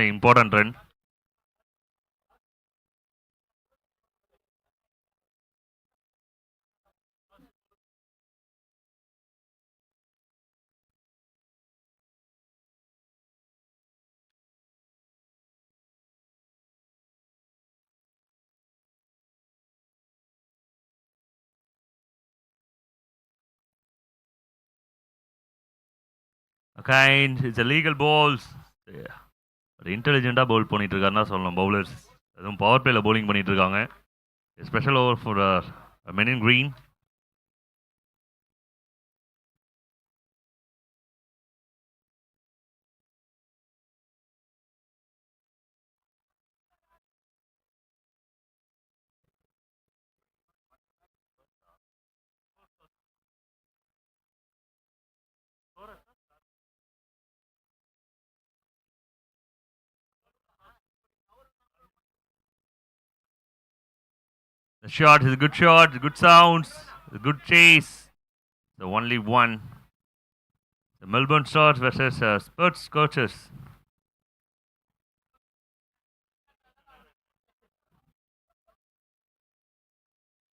important run. Kind, it's a legal balls. இன்டெலிஜென்ட்டாக Pavul பண்ணிட்டு இருக்காருன்னா சொல்லணும் பவுலர்ஸ். அதுவும் பவர் பிளேல பவுலிங் பண்ணிட்டு இருக்காங்க. Special over for men in green. The shot is a good shot, good sounds, good chase. The only one. The Melbourne Stars versus Spurs Scorchers.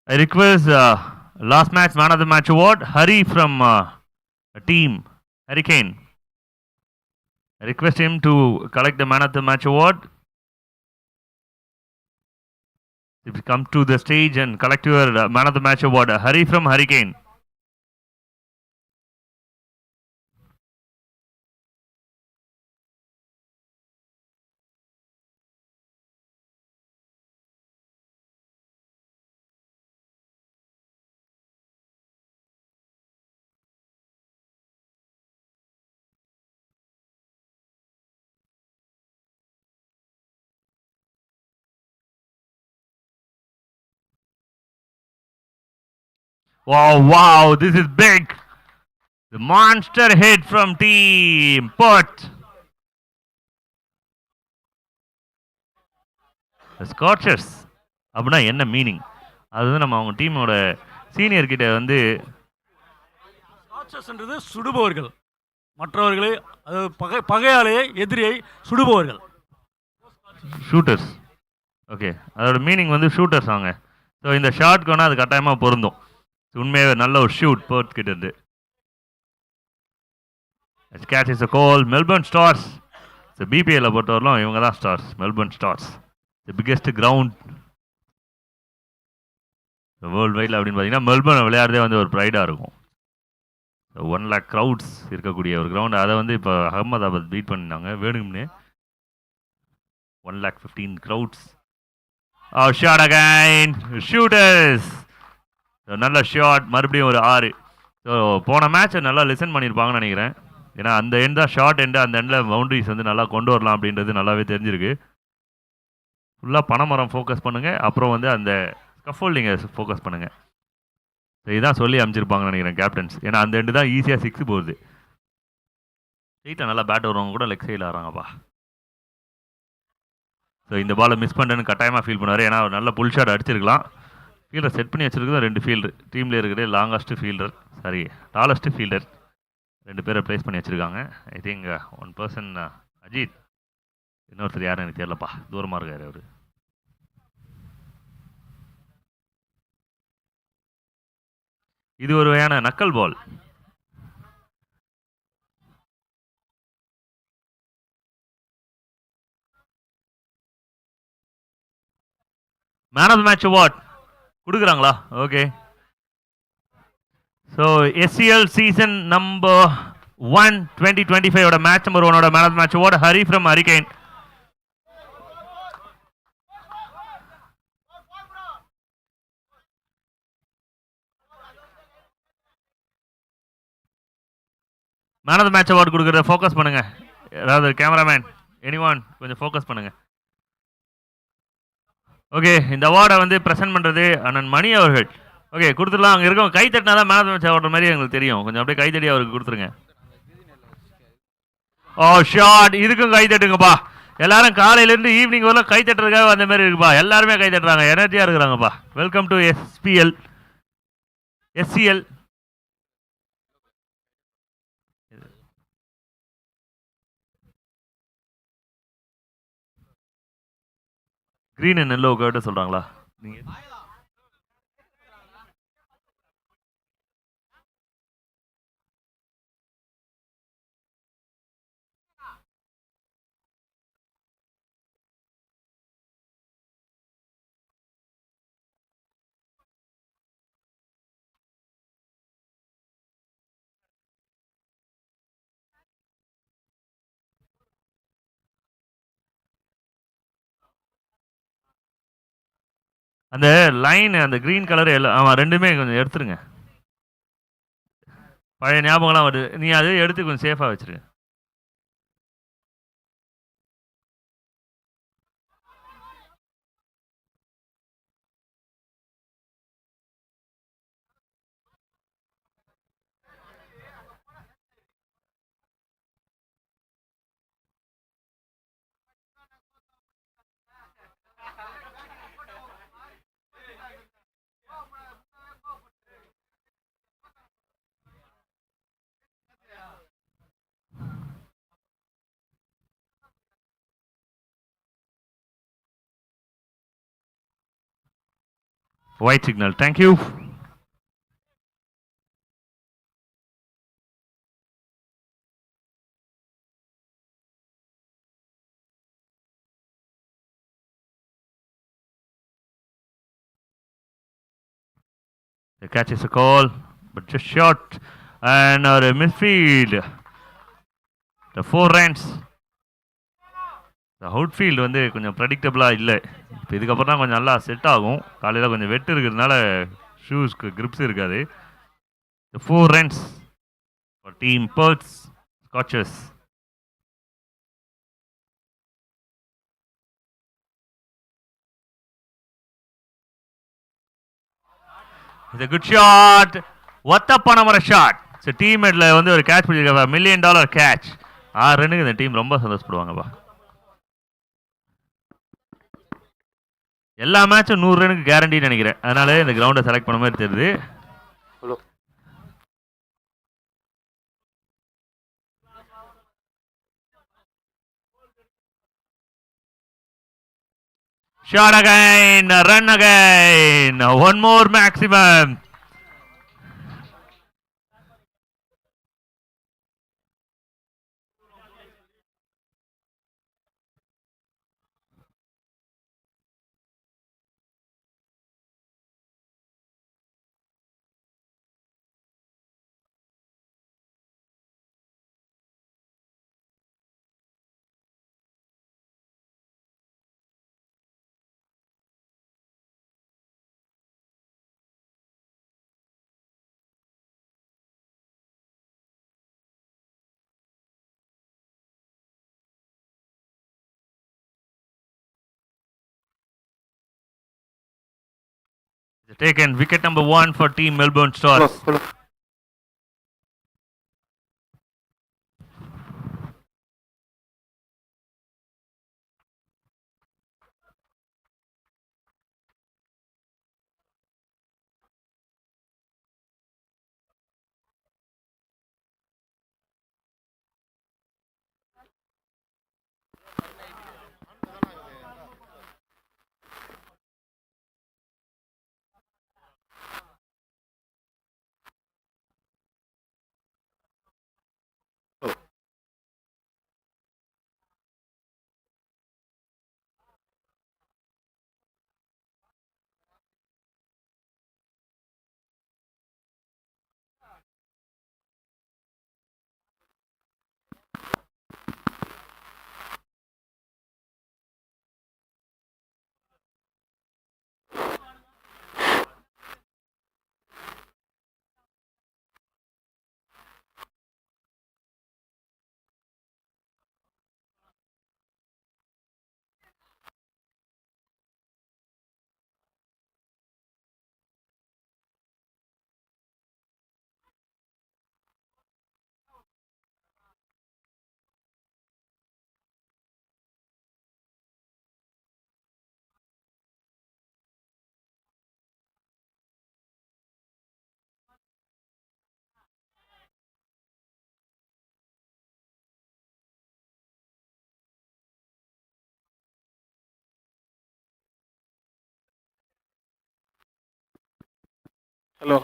I request last match man of the match award, Hari from a team, Hurricane. I request him to collect the man of the match award. If you come to the stage and collect your man of the match award, Hari from Hurricane. Wow, this is big. The monster hit from team Perth. The Scorchers. அப்படின்னா என்ன meaning? அது வந்து நம்ம அவங்க டீமோட senior கிட்ட வந்து ஸ்காட்சர்ஸ்ன்றது சுடுபவர்கள், மற்றவர்களை அது பகையாளியை எதிரியை சுடுபவர்கள், ஷூட்டர்ஸ். ஓகே, அதோட மீனிங் வந்து ஷூட்டர்ஸ் அவங்க. ஸோ இந்த ஷாட்க்கு வேணால் அது கட்டாயமாக பொருந்தும். உண்மையாகவே நல்ல ஒரு ஷூட் பர்த் கிட்ட இருந்து. Catch is a goal. Melbourne stars. பிபிஎல்ல பொறுத்தவரையிலும் இவங்க தான் stars. Melbourne stars the biggest ground world வைடில் அப்படின்னு பார்த்தீங்கன்னா மெல்பர்ன் விளையாடுறதே வந்து ஒரு ப்ரைடாக இருக்கும். 1 lakh க்ரௌட்ஸ் இருக்கக்கூடிய ஒரு கிரவுண்ட். அதை வந்து இப்போ அகமதாபாத் பீட் பண்ணினாங்க வேணும்னு. 1,15,000 க்ரௌட்ஸ். Shot again, shooters. நல்ல ஷாட், மறுபடியும் ஒரு 6. ஸோ போன மேட்ச்சை நல்லா லிசன் பண்ணியிருப்பாங்கன்னு நினைக்கிறேன். ஏன்னா அந்த எண்ட் தான் ஷார்ட் எண்டு, அந்த எண்டில் பவுண்டரிஸ் வந்து நல்லா கொண்டு வரலாம் அப்படின்றது நல்லாவே தெரிஞ்சிருக்கு. ஃபுல்லாக பனைமரம் ஃபோக்கஸ் பண்ணுங்கள், அப்புறம் வந்து அந்த ஸ்கஃபோல்டிங்கை ஃபோக்கஸ் பண்ணுங்கள். ஸோ இதுதான் சொல்லி அமைச்சிருப்பாங்கன்னு நினைக்கிறேன் கேப்டன்ஸ். ஏன்னா அந்த எண்டு தான் ஈஸியாக 6 போகுது. ஸ்ட்ரெயிட்டாக நல்லா பேட் வருவாங்க கூட லெக் சைடில் ஆகிறாங்கப்பா. ஸோ இந்த பாலை மிஸ் பண்ணுறேன்னு கட்டாயமாக ஃபீல் பண்ணுவார். ஏன்னா ஒரு நல்ல புல் ஷாட் அடிச்சிருக்கலாம். ஃபீல்டர் செட் பண்ணி வச்சுருக்குது 2 ஃபீல்டர். டீமில் இருக்கிற longest fielder, sorry tallest fielder 2 பேரை ப்ளேஸ் பண்ணி வச்சுருக்காங்க. ஐ திங்க் 1 பர்சன் அஜித், இன்னொருத்தர் யாரும் எனக்கு தெரியலப்பா, தூரமாக இருக்கார் அவர். இது ஒரு வகையான நக்கல் ball. Man of the match award கொடுக்குறாங்களா? Okay. So SCL season number 1 2025 match number 1 man of the match award Hari from Hurricane. Man of the match award கொடுக்குறத ஃபோக்கஸ் பண்ணுங்க. அதாவது கேமராமேன் எனிவான் கொஞ்சம் ஃபோக்கஸ் பண்ணுங்க. ஓகே, இந்த அவார்டை வந்து ப்ரெசென்ட் பண்ணுறது அண்ணன் மணி அவர்கள். ஓகே, கொடுத்துடலாம். அங்கே இருக்கவங்க கை தட்டினா தான் man of the match award மாதிரி எங்களுக்கு தெரியும். கொஞ்சம் அப்படியே கை தட்டி அவருக்கு கொடுத்துருங்க. ஷாட். இதுக்கும் கை தட்டுங்கப்பா. எல்லாரும் காலையிலேருந்து ஈவினிங் வரலாம் கை தட்டுறதுக்காக அந்த மாதிரி இருக்குப்பா. எல்லாருமே கை தட்டுறாங்க, எனர்ஜியாக இருக்கிறாங்கப்பா. Welcome to SCL. Green and yellow கேட்டு சொல்கிறாங்களா நீங்கள்? அந்த லைன் அந்த க்ரீன் கலர் எல்லோ ஆமாம் ரெண்டுமே கொஞ்சம் எடுத்துருங்க. பழைய ஞாபகம்லாம் வருது. நீ அதை எடுத்து கொஞ்சம் சேஃபாக வச்சுருங்க. White signal. Thank you. The catch is a call, but just short. And our midfield. The 4 runs. The outfield வந்து கொஞ்சம் ப்ரெடிக்டபிளாக இல்லை. இப்போ இதுக்கப்புறம் தான் கொஞ்சம் நல்லா செட் ஆகும். காலையில் கொஞ்சம் வெட்டு இருக்கிறதுனால ஷூஸ்க்கு கிரிப்ஸ் இருக்காது. The 4 runs for team Perth's Scotchers. It's a good shot. What a Panamara shot. So team வந்து ஒரு கேட்ச் பிடிச்சிருக்காங்க. $1 million கேட்ச். 6 ரன்னுக்கு இந்த டீம் ரொம்ப சந்தோஷப்படுவாங்கப்பா. எல்லா மேட்சும் 100 ரனுக்கு கேரண்டின்னு நினைக்கிறேன். அதனால இந்த கிரவுண்டை செலக்ட் பண்ண மாதிரி தெரியுது. Shot again, run again, one more maximum. Taken wicket number 1 for team Melbourne Stars. Hello.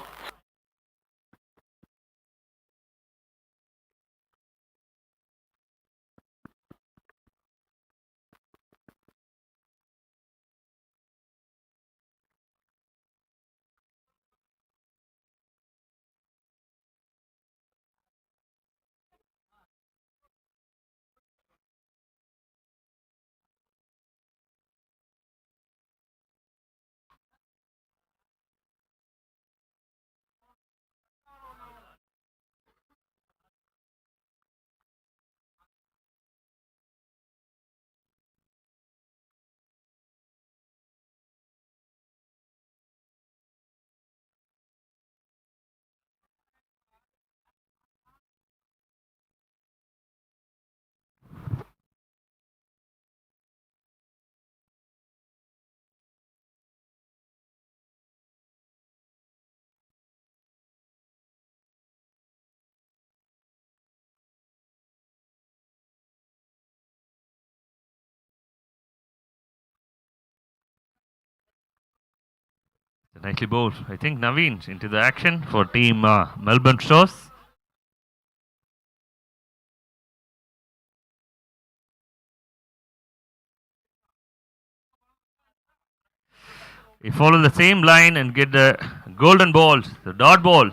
Nicely bowled. I think Naveen into the action for team Melbourne Stars. He follow the same line and get the golden ball, the dot ball.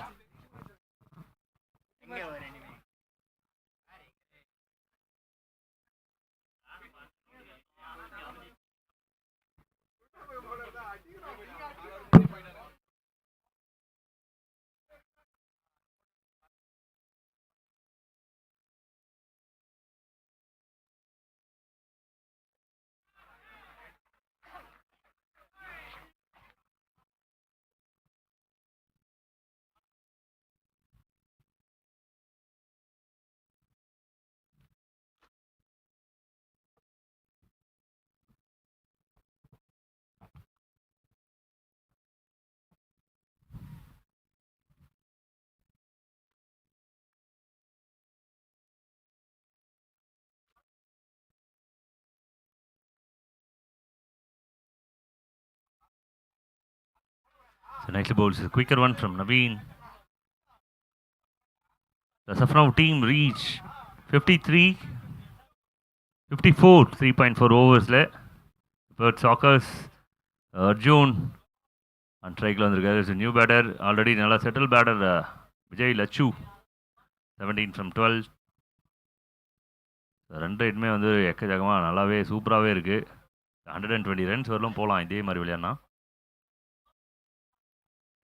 So nicely bowled. It's a quicker one from Naveen. The Safran team reach 53, 54, 3.4 overs. Perth Sockers, Arjun, and Trigla is a new batter. Already Nala settled batter, Vijay Lachu, 17 from 12. Run ரேட்டுமே வந்து எக்கச்சக்கமாக நல்லாவே சூப்பராகவே இருக்குது. 120 runs வரலும் போகலாம் இதே மாதிரி விளையாடினா.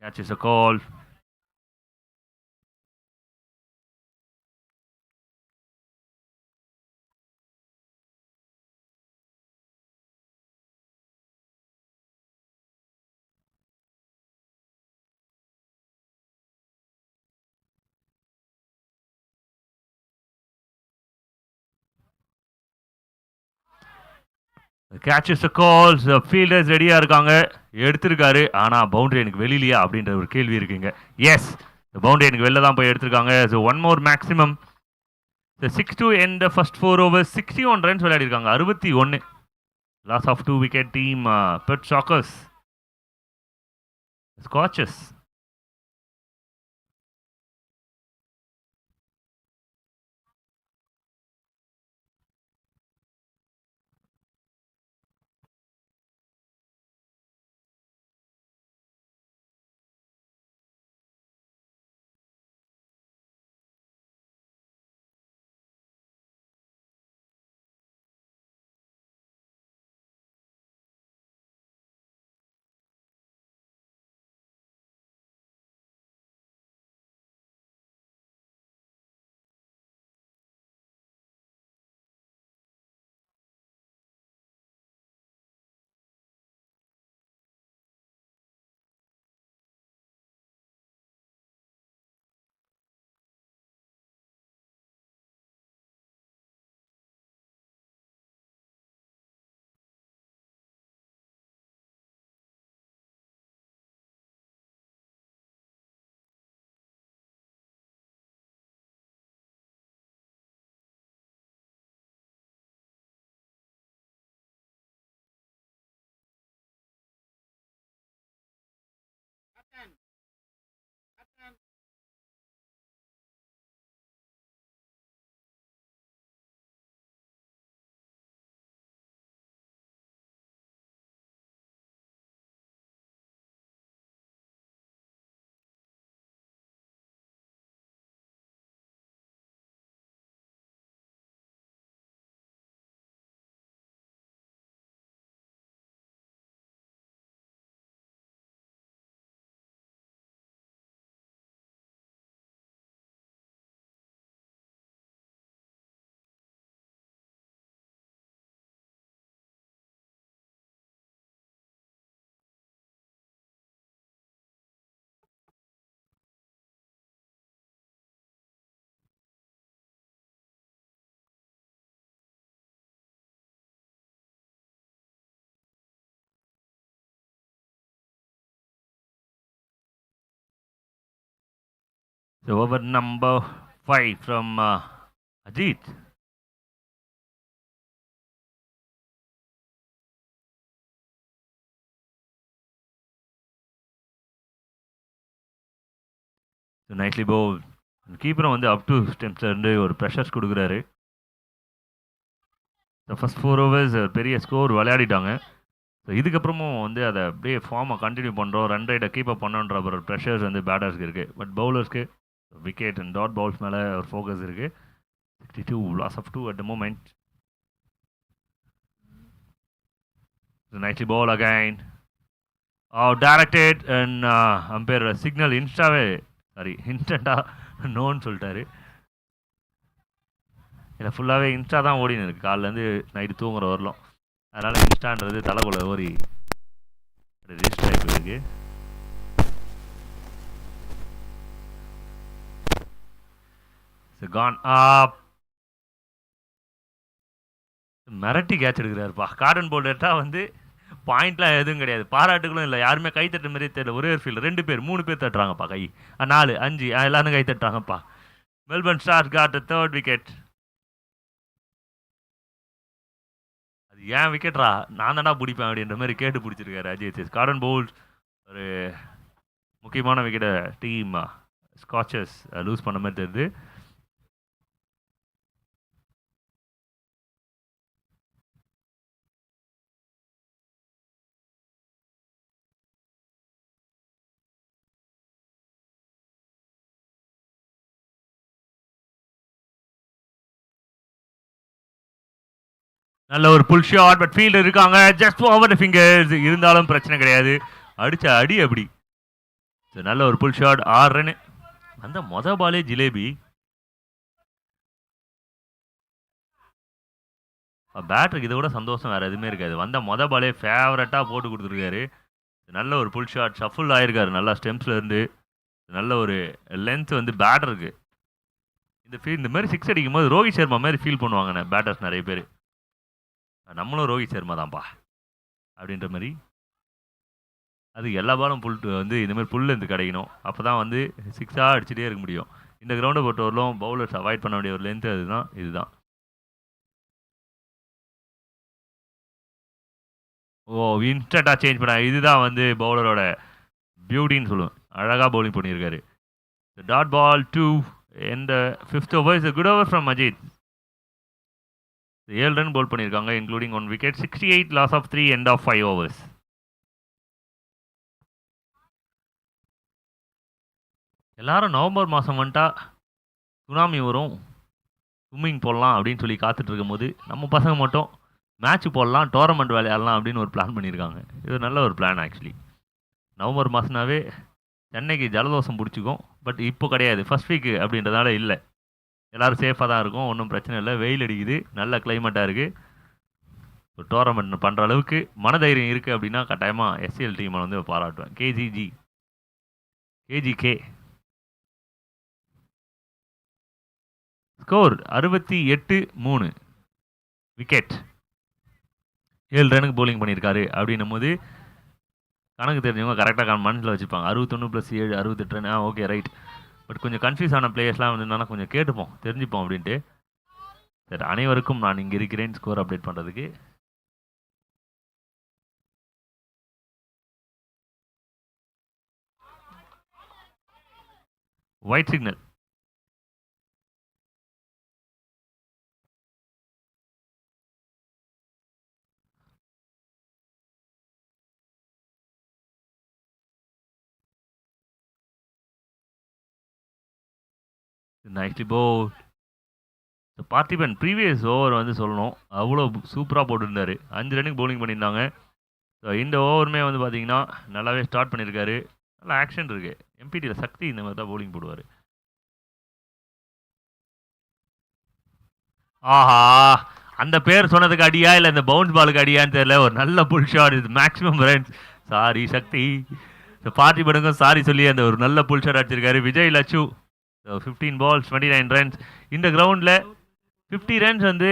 Catch is a call. Catch is calls. Fielders ரெடியாக இருக்காங்க, எடுத்திருக்காரு. ஆனால் பவுண்டரி எனக்கு வெளியிலையா அப்படின்ற ஒரு கேள்வி இருக்குங்க. எஸ், பவுண்டரி எனக்கு வெளில தான் போய் எடுத்திருக்காங்க. So one more maximum. 6 to end the first 4 overs. 61 runs விளையாடிருக்காங்க. 61. Loss of 2 wicket team Perth Scorchers. Scorchers. So over number 5 from Ajit. So nicely bowled. கீப்பரும் வந்து அப் டு ஸ்டெம்ஸ்ல இருந்து ஒரு ப்ரெஷர்ஸ் கொடுக்குறாரு. ஃபர்ஸ்ட் 4 ஓவர்ஸ் பெரிய ஸ்கோர் விளையாடிட்டாங்க. So இதுக்கப்புறமும் வந்து அதை அப்படியே ஃபார்மை கண்டினியூ பண்ணுறோம், ரன் ரேட்டை கீப் அப் பண்ணோன்ற ஒரு ப்ரெஷர்ஸ் வந்து பேட்டர்ஸ்க்கு இருக்குது. பட் பவுலர்ஸ்க்கு விக்கெட் அண்ட் டாட் பவுல்ஸ் மேலே ஒரு ஃபோக்கஸ் இருக்குது. 62 loss of 2 at the moment. nicely ball again. Directed and umpire signal இன்ஸ்டண்ட்டாக நோன்னு சொல்லிட்டாரு. இல்லை ஃபுல்லாகவே இன்ஸ்டா தான் ஓடினு இருக்குது காலிலேருந்து நைட்டு தூங்குற வரலாம். அதனால் இன்ஸ்டான்றது தலைக்குள்ள ஓடி ரிஜிஸ்டர் ஆகி போயிருக்கு. கான் மிரட்டி கேட்ச் எடுக்கிறாருப்பா. கார்டன் போல்டர்ட்டா வந்து பாயிண்ட்லாம் எதுவும் கிடையாது, பாராட்டுகளும் இல்லை, யாருமே கை தட்ட மாதிரியே தெரியல. ஒரே ஒரு ஃபீல்டு 2 பேர் 3 பேர் தட்டுறாங்கப்பா கை. 4 5 எல்லாரும் கை தட்டுறாங்கப்பா. Melbourne stars got third wicket. அது ஏன் விக்கெட்ரா, நான் தானே பிடிப்பேன் அப்படின்ற மாதிரி கேட்டு பிடிச்சிருக்காரு அஜித். கார்டன் போல்ட் ஒரு முக்கியமான விக்கெட்டை டீம் ஸ்காட்சஸ் லூஸ் பண்ண மாதிரி தெரியுது. நல்ல ஒரு புல் ஷாட், பட் ஃபீல்டு இருக்காங்க, ஜஸ்ட் ஓவர் த ஃபிங்கர்ஸ். இருந்தாலும் பிரச்சனை கிடையாது, அடிச்ச அடி அப்படி. நல்ல ஒரு புல் ஷாட், 6 ரன். அந்த பாலே ஜிலேபி. பேட்டருக்கு இதை விட சந்தோஷம் வேறு எதுவுமே இருக்காது. வந்த பாலே ஃபேவரட்டாக போட்டு கொடுத்துருக்காரு. நல்ல ஒரு புல் ஷாட், ஷஃபுல் ஆகிருக்காரு நல்லா ஸ்டெம்ஸில் இருந்து. நல்ல ஒரு லென்த் வந்து பேட்டருக்கு. இந்த மாதிரி 6 அடிக்கும் போது ரோஹித் சர்மா மாதிரி ஃபீல் பண்ணுவாங்க பேட்டர்ஸ் நிறைய பேர். நம்மளும் ரோஹித் சர்மா தான்ப்பா அப்படின்ற மாதிரி. அது எல்லா பாலும் புல் வந்து இந்தமாதிரி புல் இருந்து கிடைக்கணும், அப்போ தான் வந்து 6ஆக அடிச்சுட்டே இருக்க முடியும். இந்த கிரவுண்டை பொறுத்தவரையிலும் பவுலர்ஸ் அவாய்ட் பண்ண வேண்டிய ஒரு லென்த் இதுதான். இன்ஸ்டண்ட்டாக சேஞ்ச் பண்ண, இதுதான் வந்து பவுலரோட பியூட்டின்னு சொல்லுவேன். அழகாக பவுலிங் பண்ணியிருக்காரு. டாட் பால் 2 இந்த 5th over. Is a good over from Ajit. 7 run போல் பண்ணியிருக்காங்க, including 1 wicket. 68 loss of 3 end of 5 overs. எல்லாரும் நவம்பர் மாதம் வந்துட்டா சுனாமி வரும், ஸ்விம்மிங் போடலாம் அப்படின்னு சொல்லி காத்துட்டு இருக்கும் போது நம்ம பசங்க மட்டும் மேட்ச் போடலாம், டோர்னமெண்ட் விளையாடலாம் அப்படின்னு ஒரு பிளான் பண்ணியிருக்காங்க. இது நல்ல ஒரு பிளான் ஆக்சுவலி. நவம்பர் மாதம்னாவே சென்னைக்கு ஜலதோஷம் பிடிச்சிக்கும், பட் இப்போ கிடையாது, ஃபர்ஸ்ட் வீக்கு அப்படின்றதால இல்லை. எல்லோரும் சேஃபாக தான் இருக்கும், ஒன்றும் பிரச்சனை இல்லை. வெயில் அடிக்குது, நல்ல கிளைமேட்டாக இருக்குது. ஒரு டோர்னமெண்ட் பண்ணுற அளவுக்கு மனதைரியம் இருக்குது அப்படின்னா கட்டாயமாக எஸ்சிஎல் டீமை வந்து பாராட்டுவேன். KGK score 68-3, wicket. 7 ரனுக்கு போலிங் பண்ணியிருக்காரு அப்படின்னும் போது கணக்கு தெரிஞ்சவங்க கரெக்டாக மனசில் வச்சுப்பாங்க. 61 + 7 68 ரன். Okay right. பட் கொஞ்சம் கன்ஃபியூஸ் ஆன பிளேயர்ஸ்லாம் வந்து கொஞ்சம் கேட்டுப்போம், தெரிஞ்சுப்போம் அப்படின்ட்டு. சரி, அனைவருக்கும் நான் இங்கே இருக்கிறேன் ஸ்கோர் அப்டேட் பண்ணுறதுக்கு. White signal. Nicely bowled. Parthiban previous over வந்து சொல்லணும், அவ்வளோ சூப்பராக போட்டுருந்தார். 5 ரனுக்கு பவுலிங் பண்ணியிருந்தாங்க. ஸோ இந்த ஓவருமே வந்து பார்த்தீங்கன்னா நல்லாவே ஸ்டார்ட் பண்ணியிருக்காரு. நல்லா ஆக்ஷன் இருக்குது. எம்பிடியில் சக்தி இந்த மாதிரி தான் பவுலிங் போடுவார். ஆஹா, அந்த பேர் சொன்னதுக்கு அடியா இல்லை இந்த பவுன்ஸ் பாலுக்கு அடியான்னு தெரியல. ஒரு நல்ல புல் ஷாட், இது மேக்ஸிமம் ரன்ஸ். சாரி சக்தி. பார்த்திபனுக்கும் சாரி சொல்லி அந்த ஒரு நல்ல புல் ஷாட் அடிச்சிருக்காரு விஜய் லட்சு. 15 balls 29 runs. இந்த கிரவுண்டில் 50 runs வந்து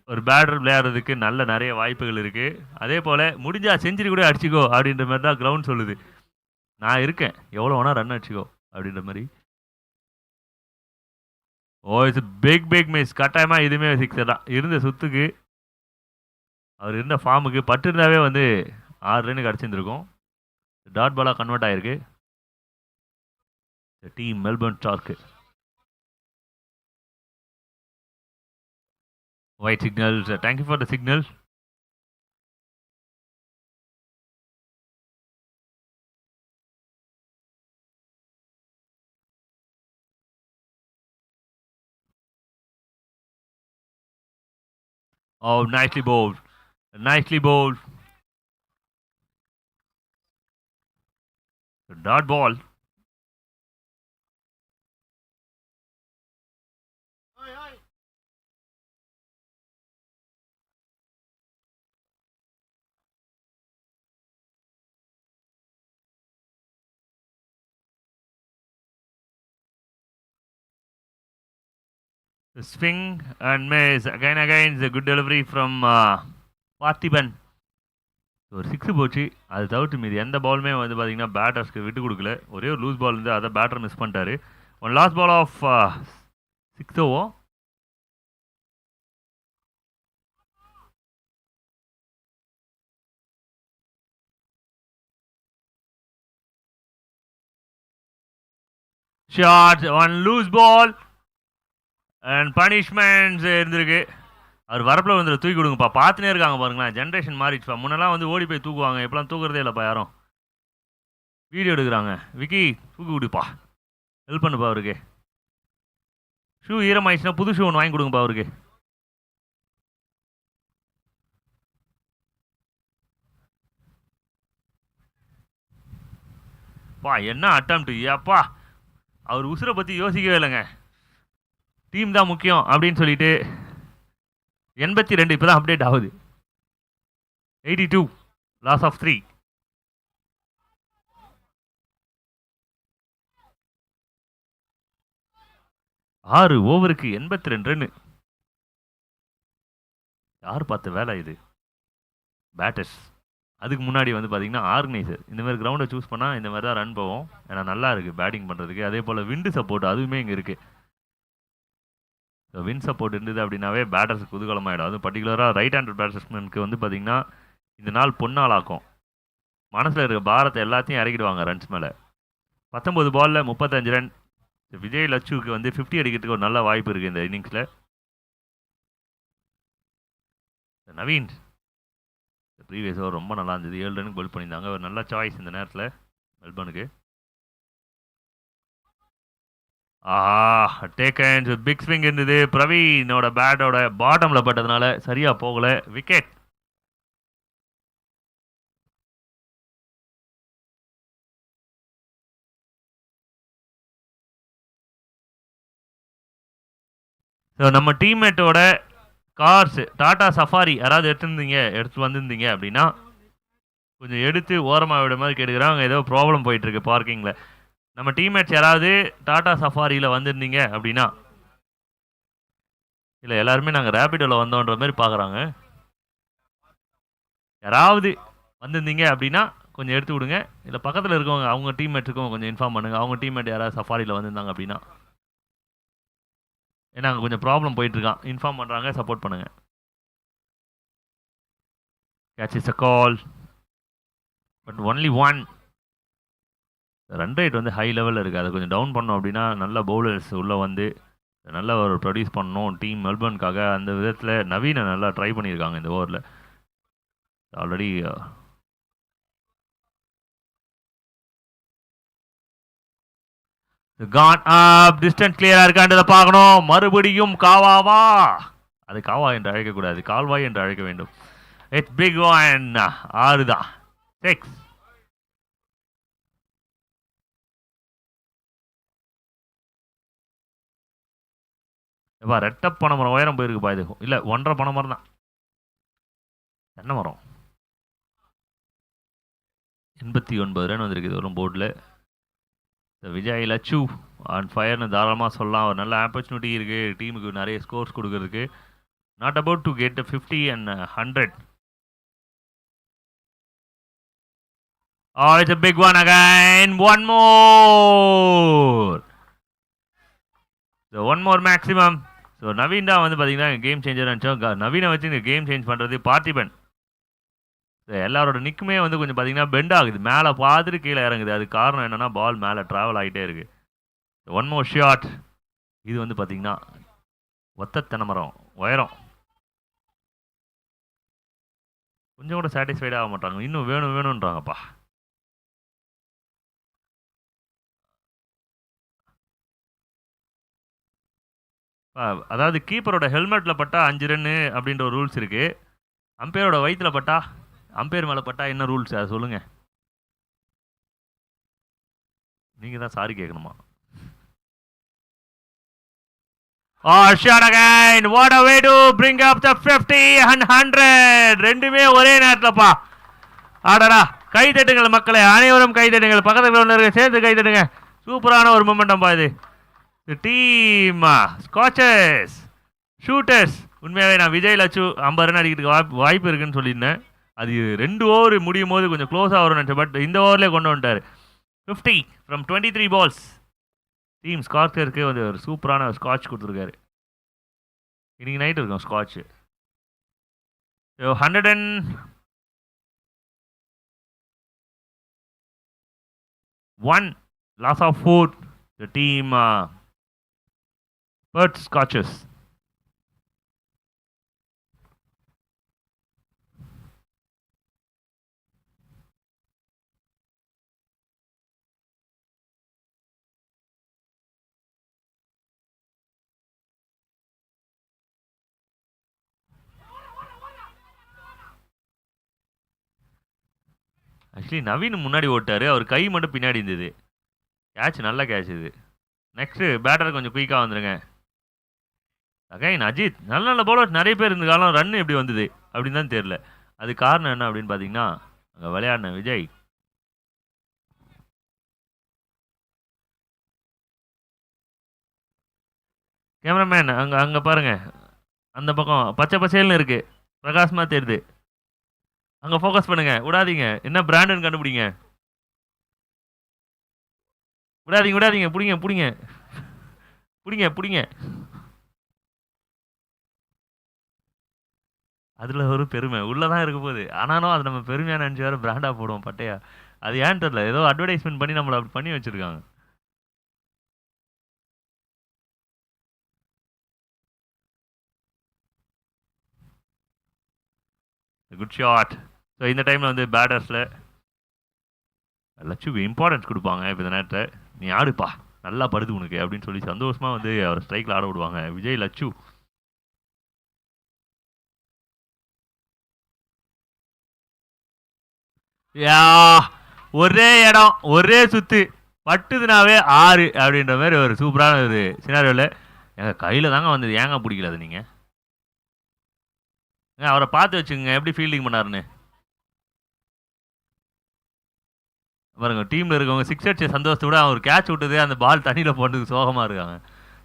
ஒரு பேட்டர் விளையாடுறதுக்கு நிறைய வாய்ப்புகள் இருக்குது. அதே போல் முடிஞ்சால் செஞ்சுரி கூட அடிச்சிக்கோ அப்படின்ற மாதிரி தான் கிரவுண்ட் சொல்லுது. நான் இருக்கேன், எவ்வளோ வேணால் ரன் அடிச்சிக்கோ அப்படின்ற மாதிரி. Oh it's big miss. கட்டாயமாக இதுவுமே சிக்ஸர் தான். இருந்த சுத்துக்கு அவர் இருந்த ஃபார்முக்கு பட்டிருந்தாவே வந்து 6 ரன் கிடச்சிருந்துருக்கும். டாட் பாலாக கன்வெர்ட் ஆகிருக்கு. Team Melbourne Stark. White signals. Thank you for the signal. Oh, nicely bowled. Nicely bowled. Dot ball. The swing and miss. Again, it's a good delivery from Parthiban. ஒரு six போச்சு. அது தவிர்த்து மீது எந்த பாலுமே வந்து பார்த்தீங்கன்னா பேட்டர்ஸ்க்கு விட்டு கொடுக்கல. ஒரே ஒரு லூஸ் பால் இருந்து அதை பேட்டர் மிஸ் பண்ணிட்டாரு. One last ball of 6 over. Short one loose ball and punishments இருந்திருக்கு. அவர் வரப்பில் வந்து தூக்கி கொடுங்கப்பா. பார்த்துனே இருக்காங்க பாருங்களேன். ஜென்ரேஷன் மாறிடுச்சுப்பா. முன்னெல்லாம் வந்து ஓடி போய் தூக்குவாங்க. இப்போலாம் தூக்குறதே இல்லைப்பா யாரும். வீடியோ எடுக்கிறாங்க. விக்கி தூக்கி கொடுப்பா. ஹெல்ப் பண்ணுப்பா அவருக்கு. ஷூ ஈரமாயிடுச்சுன்னா புது ஷூ ஒன்று வாங்கி கொடுங்கப்பா அவருக்கு. பா என்ன அட்டம்ப்ட். ஏப்பா அவர் உசுரை பற்றி யோசிக்கவே இல்லைங்க. டீம் தான் முக்கியம் அப்படின்னு சொல்லிட்டு 82 இப்போ தான் அப்டேட் ஆகுது. 82 லாஸ் ஆஃப் 3. 6 ஓவருக்கு 82 ரன். யார் பார்த்த வேலை இது? பேட்டர்ஸ். அதுக்கு முன்னாடி வந்து பார்த்தீங்கன்னா ஆர்கனைசர். இந்த மாதிரி கிரவுண்டை சூஸ் பண்ணால் இந்த மாதிரி தான் ரன் போவோம். ஏன்னா நல்லா இருக்குது பேட்டிங் பண்ணுறதுக்கு. அதே போல் விண்டு சப்போர்ட் அதுவுமே இங்கே இருக்குது. ஸோ வின் சப்போர்ட் இருந்தது அப்படின்னாவே பேட்டர்ஸுக்கு குதூகலமாகிடும். அதுவும் பர்டிகுலராக ரைட் ஹேண்டட் பேட்ஸ்மேனுக்கு வந்து பார்த்திங்கன்னா இந்த நாள் பொன்னாளாக்கும். மனசில் இருக்க பாரத்தை எல்லாத்தையும் இறக்கிடுவாங்க ரன்ஸ் மேலே. 19 பாலில் 35 ரன். விஜய் லட்சுக்கு வந்து 50 அடிக்கிறதுக்கு ஒரு நல்ல வாய்ப்பு இருக்குது இந்த இன்னிங்ஸில். நவீன் ப்ரீவியஸ் ஓவர் ரொம்ப நல்லா இருந்தது. 7 ரனுக்கு பவுல் பண்ணியிருந்தாங்க. ஒரு நல்ல சாய்ஸ் இந்த நேரத்தில் மெல்பர்னுக்கு. டேக்கன் பிக் ஸ்விங் இருந்தது. பிரவீனோட பேட்டோட பாட்டமில் பட்டதுனால சரியாக போகலை. விக்கெட். ஸோ நம்ம டீம்மேட்டோட கார்ஸ் டாடா சஃபாரி யாராவது எடுத்து வந்திருந்தீங்க அப்படின்னா கொஞ்சம் எடுத்து ஓரமாக விட மாதிரி கேட்டுக்கிறாங்க. ஏதோ ப்ராப்ளம் போயிட்டுருக்கு பார்க்கிங்கில். நம்ம டீம்மேட்ஸ் யாராவது டாடா சஃபாரியில் வந்திருந்தீங்க அப்படின்னா, இல்லை எல்லாருமே நாங்கள் ரேபிடோவில் வந்தோன்ற மாதிரி பார்க்குறாங்க. யாராவது வந்திருந்தீங்க அப்படின்னா கொஞ்சம் எடுத்து விடுங்க. இல்லை பக்கத்தில் இருக்கவங்க அவங்க டீம்மேட்ஸுக்கும் கொஞ்சம் இன்ஃபார்ம் பண்ணுங்கள். அவங்க டீம்மேட் யாராவது சஃபாரியில் வந்திருந்தாங்க அப்படின்னா. ஏன்னா அங்கே கொஞ்சம் ப்ராப்ளம் போயிட்டுருக்கான். இன்ஃபார்ம் பண்ணுறாங்க. சப்போர்ட் பண்ணுங்கள். Catch is a call but only 1. Run rate வந்து ஹை லெவலில் இருக்குது. அதை கொஞ்சம் டவுன் பண்ணோம் அப்படின்னா நல்ல பவுலர்ஸ் உள்ளே வந்து நல்ல ஒரு ப்ரொடியூஸ் பண்ணணும் டீம் மெல்பர்னுக்காக. அந்த விதத்தில் நவீனை நல்லா ட்ரை பண்ணியிருக்காங்க இந்த ஓவரில். ஆல்ரெடி கான் அப். டிஸ்டன்ஸ் கிளியராக இருக்கான்றதை பார்க்கணும். மறுபடியும் காவாவா? அது காவா என்று அழைக்கக்கூடாது, கால்வாய் என்று அழைக்க வேண்டும். It's big one. 6 தான். 6. எப்பா ரெட்டை பனை மரம் உயரம் போயிருக்குப்பா. இது இல்லை 1.5 பனை மரம் தான். தென்னை மரம். 89 ரன் வந்திருக்கு இது வரும் போர்டில். விஜய் லட்சு ஆன் ஃபயர்னு தாராளமாக சொல்லலாம். ஒரு நல்ல ஆப்பர்ச்சுனிட்டி இருக்குது டீமுக்கு நிறைய ஸ்கோர்ஸ் கொடுக்கறதுக்கு. Not about to get 50 and 100. Oh, it's a big one again. One more. So one more maximum. So Naveen தான் வந்து பார்த்தீங்கன்னா கேம் சேஞ்சர் நினச்சோம். நவீனை வச்சு இந்த கேம் சேஞ்ச் பண்ணுறது பார்த்திபன். ஸோ எல்லாரோட நிக்குமே வந்து கொஞ்சம் பார்த்தீங்கன்னா பெண்ட் ஆகுது, மேலே பார்த்துட்டு கீழே இறங்குது. அது காரணம் என்னென்னா பால் மேலே ட்ராவல் ஆகிட்டே இருக்குது. One more shot. இது வந்து பார்த்தீங்கன்னா ஒத்த தென்னமரம் உயரம். கொஞ்சம் கூட சாட்டிஸ்ஃபைட் ஆக மாட்டாங்க, இன்னும் வேணும் வேணுன்றாங்கப்பா. அதாவது கீப்பரோட ஹெல்மெட்டில் பட்டா 5 ரன்னு அப்படின்ற ஒரு ரூல்ஸ் இருக்குது. அம்பையரோட வயிற்றில் பட்டா, அம்பையர் மேலே பட்டா என்ன ரூல்ஸ் அதை சொல்லுங்கள். நீங்கள் தான் சாரி கேட்கணுமா? Oh, shot again. What a way to bring up the 50 and 100. ரெண்டுமே ஒரே நேரத்துலப்பா. ஆடடா, கை தட்டுங்கள் மக்களே, அனைவரும் கை தட்டுங்கள். பக்கத்தில் ஒன்று சேர்த்து கை தட்டுங்க. சூப்பரான ஒரு மொமெண்டம் பா இது. Team Scorchers shooters. உண்மையாகவே நான் விஜய் லட்சு 50 ரன் அடிக்கிறதுக்கு வாய்ப்பு இருக்குன்னு சொல்லியிருந்தேன். அது 2 ஓவர் முடியும் போது கொஞ்சம் க்ளோஸாக வரும்னு நினச்சேன். பட் இந்த ஓவர்லேயே கொண்டு வந்துட்டார். 50 ஃப்ரம் 23 balls. டீம் ஸ்காட்சருக்கு வந்து ஒரு சூப்பரான ஸ்காட்ச் கொடுத்துருக்காரு. இன்னைக்கு நைட் இருக்கும் scotch. 101 loss of 4. The team Perth Scorchers. Actually Naveen முன்னாடி ஓட்டார், அவர் கை மட்டும் பின்னாடி இருந்தது. கேட்ச் நல்ல கேட்ச் இது. நெக்ஸ்ட்டு பேட்டர் கொஞ்சம் குயிக்காக வந்துடுங்க. அகைன் அஜித். நல்ல நல்ல பவுலர்ஸ் நிறைய பேர் இருந்த காலம் ரன் எப்படி வந்தது அப்படின்னு தான் தெரில. அது காரணம் என்ன அப்படின்னு பார்த்தீங்கன்னா அங்கே விளையாடின விஜய். கேமராமேன் அங்கே பாருங்கள், அந்த பக்கம் பச்சை பச்சைன்னு இருக்குது, பிரகாசமாக தெரியுது. அங்கே ஃபோக்கஸ் பண்ணுங்க, விடாதீங்க. என்ன பிராண்டுன்னு கண்டுபிடிங்க. விடாதீங்க விடாதீங்க, பிடிங்க பிடிங்க பிடிங்க பிடிங்க. அதில் ஒரு பெருமை உள்ளதான் இருக்க போகுது. ஆனாலும் அது நம்ம பெருமையாக நினச்சி வேறு பிராண்டாக போடுவோம் பட்டையா. அது ஏன்னு தெரியல, ஏதோ அட்வர்டைஸ்மெண்ட் பண்ணி நம்மளை அப்படி பண்ணி வச்சுருக்காங்க. Good shot. ஸோ இந்த டைமில் வந்து பேட்டர்ஸில் லட்சு இம்பார்ட்டன்ஸ் கொடுப்பாங்க. இப்போ இந்த நேரத்தை நீ ஆடுப்பா, நல்லா படுது உனக்கு அப்படின்னு சொல்லி சந்தோஷமாக வந்து அவர் ஸ்ட்ரைக்கில் ஆட விடுவாங்க விஜய் லட்சு. யா, ஒரே இடம் ஒரே சுத்து பட்டுதுனாவே 6 அப்படின்ற மாதிரி ஒரு சூப்பரான ஒரு சினாரியோவில் எங்கள் கையில் தாங்க வந்தது. ஏங்க பிடிக்கல அது நீங்கள்? அவரை பார்த்து வச்சுக்கோங்க எப்படி ஃபீல்டிங் பண்ணாருன்னு பாருங்க. டீமில் இருக்கவங்க 6 அடிச்ச சந்தோஷத்தை விட அவர் கேட்ச் விட்டது, அந்த பால் தண்ணியில் போட்டதுக்கு சோகமாக இருக்காங்க.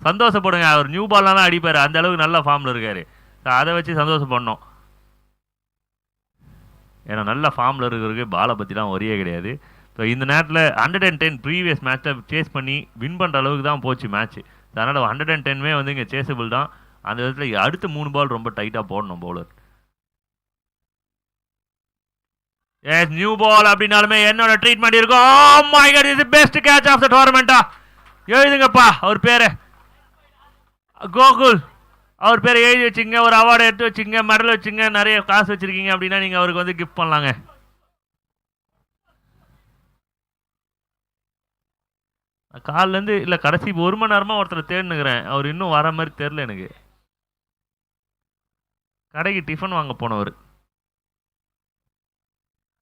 சந்தோஷப்படுங்க, அவர் நியூ பால்லாம் அடிப்பார், அந்த அளவுக்கு நல்ல ஃபார்மில் இருக்கார். அதை வச்சு சந்தோஷப்படணும். ஏன்னா நல்ல ஃபார்மில் இருக்கிறதுக்கு பாலை பற்றிலாம் ஒரே கிடையாது. ஸோ இந்த நேரத்தில் 110 ப்ரீவியஸ் மேட்ச்சில் சேஸ் பண்ணி வின் பண்ணுற அளவுக்கு தான் போச்சு மேட்ச்சு. அதனால் 110 வந்து இங்கே சேஸபிள் தான். அந்த விதத்தில் அடுத்த 3 பால் ரொம்ப டைட்டாக போடணும் பவுலர். எஸ், நியூ பால் அப்படின்னாலுமே என்னோட ட்ரீட்மெண்ட் இருக்கும். Oh my god, is the best catch of the டோர்னமெண்ட்டா. எழுதுங்கப்பா அவர் பேரை, கோகுல். அவர் பேரை எழுதி வச்சுங்க, ஒரு அவார்டு எடுத்து வச்சுங்க, மெடல் வச்சுங்க, நிறைய காசு வச்சுருக்கீங்க அப்படின்னா நீங்கள் அவருக்கு வந்து கிஃப்ட் பண்ணலாங்க. காலிலேருந்து இல்லை கடைசி 1 மணி நேரமாக ஒருத்தர் தேடினுக்கிறேன், அவர் இன்னும் வர மாதிரி தெரில எனக்கு. கடைக்கு டிஃபன் வாங்க போனவர்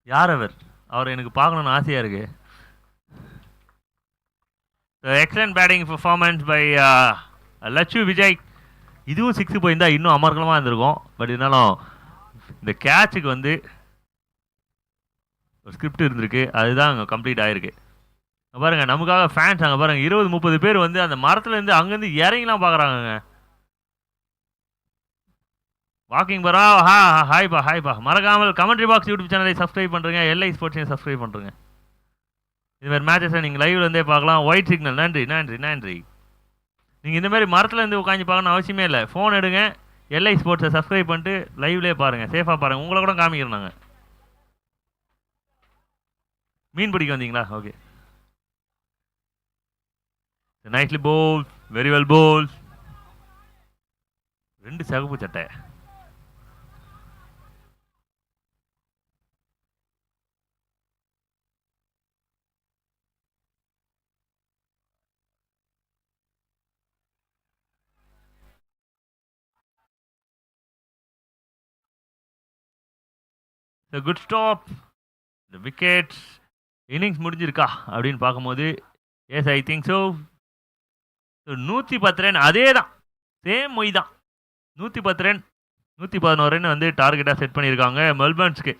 யார் அவர்? அவர் எனக்கு பார்க்கணுன்னு ஆசையாக இருக்கு. Excellent batting performance by Latchu Vijay. இதுவும் 6 போயிருந்தால் இன்னும் அமர்க்கலமாக இருந்திருக்கும். பட் இருந்தாலும் இந்த கேட்சுக்கு வந்து ஒரு ஸ்கிரிப்ட் இருந்திருக்கு, அதுதான் அங்கே கம்ப்ளீட் ஆகிருக்கு. பாருங்கள், நமக்காக ஃபேன்ஸ் அங்கே பாருங்கள் 20-30 பேர் வந்து அந்த மரத்துலேருந்து அங்கேருந்து இறங்கிலாம் பார்க்குறாங்கங்க. வாக்கிங் பரா. ஹாய்ப்பா ஹாய்ப்பா. மறக்காமல் கமெண்ட்ரி பாக்ஸ் யூடியூப் சேனலை சப்ஸ்கிரைப் பண்ணுறேங்க, எல்ஐ ஸ்போர்ட்ஸையும் சப்ஸ்கிரைப் பண்ணுறேங்க. இதுமாதிரி மேட்சஸை நீங்கள் லைவ்லேருந்தே பார்க்கலாம். White signal. நன்றி நன்றி நன்றி. நீங்கள் இந்த மாதிரி மரத்தில் இருந்து உட்காந்து பார்க்கணும் அவசியமே இல்லை. ஃபோன் எடுங்க, எல்ஐ ஸ்போர்ட்ஸை சப்ஸ்கிரைப் பண்ணிட்டு லைவ்லேயே பாருங்கள், சேஃபாக பாருங்கள். உங்களை கூட காமிக்கிறோம் நாங்கள். மீன் பிடிக்க வந்தீங்களா? Okay. Nicely bowl, very well bowl. 2 சிகப்பு சட்டை. Good stop. இந்த விக்கெட்ஸ் இன்னிங்ஸ் முடிஞ்சிருக்கா அப்படின்னு பார்க்கும்போது yes I think so. 110 run, அதே தான், சேம் மொய் தான். 110 ரன், 111 ரன் வந்து டார்கெட்டாக செட் பண்ணியிருக்காங்க மெல்பர்ன்ஸ்க்கு.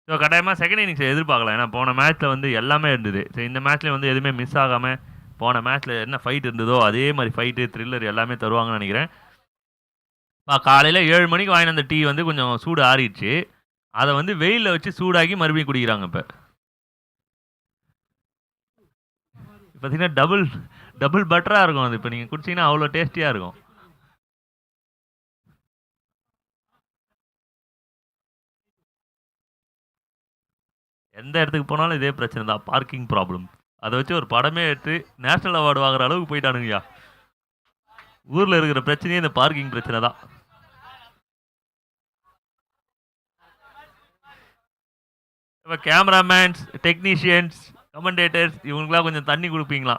ஸோ கட்டாயமாக செகண்ட் இன்னிங்ஸ் எதிர்பார்க்கலாம். ஏன்னா போன மேட்ச்சில் வந்து எல்லாமே இருந்தது. ஸோ இந்த மேட்ச்லேயும் வந்து எதுவுமே மிஸ் ஆகாமல் போன மேட்ச்சில் என்ன ஃபைட் இருந்ததோ அதே மாதிரி ஃபைட்டு, த்ரில்லர் எல்லாமே தருவாங்கன்னு நினைக்கிறேன். காலையில் 7 மணிக்கு வாங்கின அந்த டீ வந்து கொஞ்சம் சூடு ஆறிடுச்சு. அதை வந்து வெயிலில் வச்சு சூடாக்கி மறுபடியும் குடிக்கிறாங்க. இப்போ பார்த்தீங்கன்னா டபுள் பட்டராக இருக்கும் அது. இப்போ நீங்கள் குடிச்சிங்கன்னா அவ்வளோ டேஸ்டியாக இருக்கும். எந்த இடத்துக்கு போனாலும் இதே பிரச்சனை தான், பார்க்கிங் ப்ராப்ளம். அதை வச்சு ஒரு படமே எடுத்து நேஷனல் அவார்டு வாங்குற அளவுக்கு போயிட்டானுங்கய்யா. ஊரில் இருக்கிற பிரச்சனையே இந்த பார்க்கிங் பிரச்சனை தான். இப்போ கேமராமேன்ஸ், டெக்னீஷியன்ஸ், கமெண்டேட்டர்ஸ் இவங்களுக்குலாம் கொஞ்சம் தண்ணி கொடுப்பீங்களா?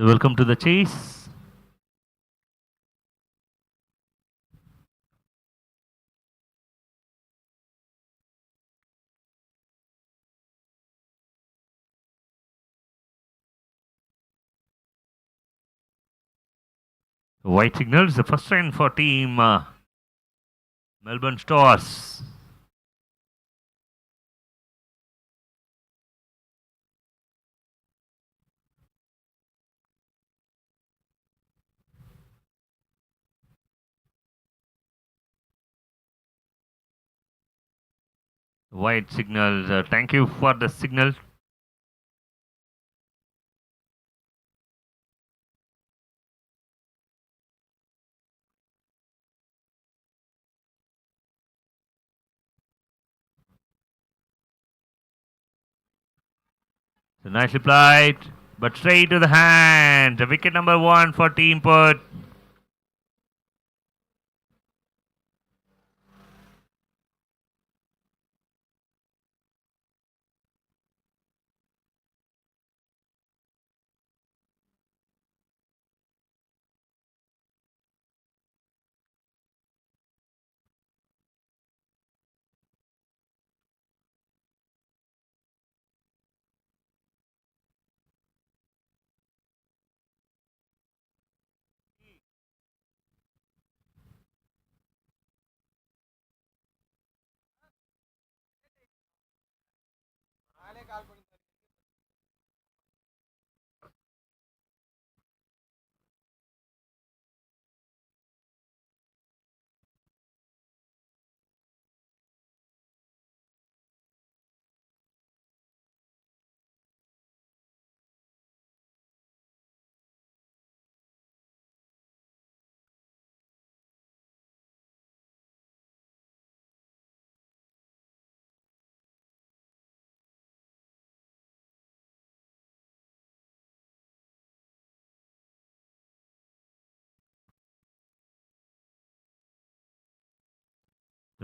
Welcome to the chase. White signals, the first sign for team Melbourne Stars. White signals, thank you for the signal. So nicely played, but straight to the hand. Wicket number 1 for team Perth.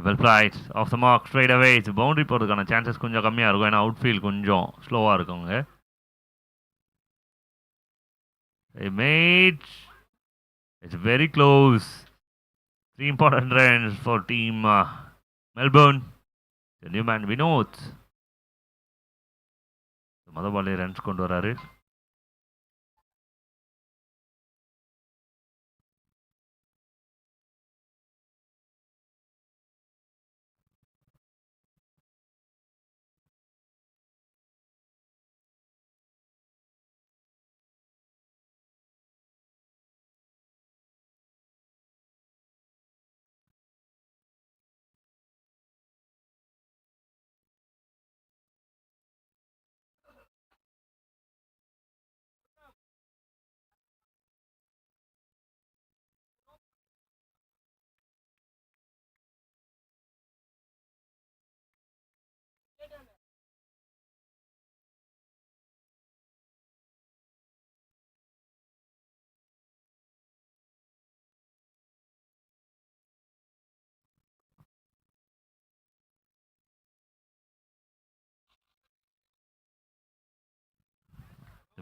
Well played, off the mark straight away. It's boundary போறதுக்கான chances கொஞ்சம் கம்மியா இருக்கும். ஏன்னா outfield கொஞ்சம் ஸ்லோவா இருக்குங்க. Hey mate, it's very close. 3 important runs for team Melbourne. The new man Vinod. மொத பாலே ரன்ஸ் கொண்டு வராரு.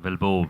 Well bowled.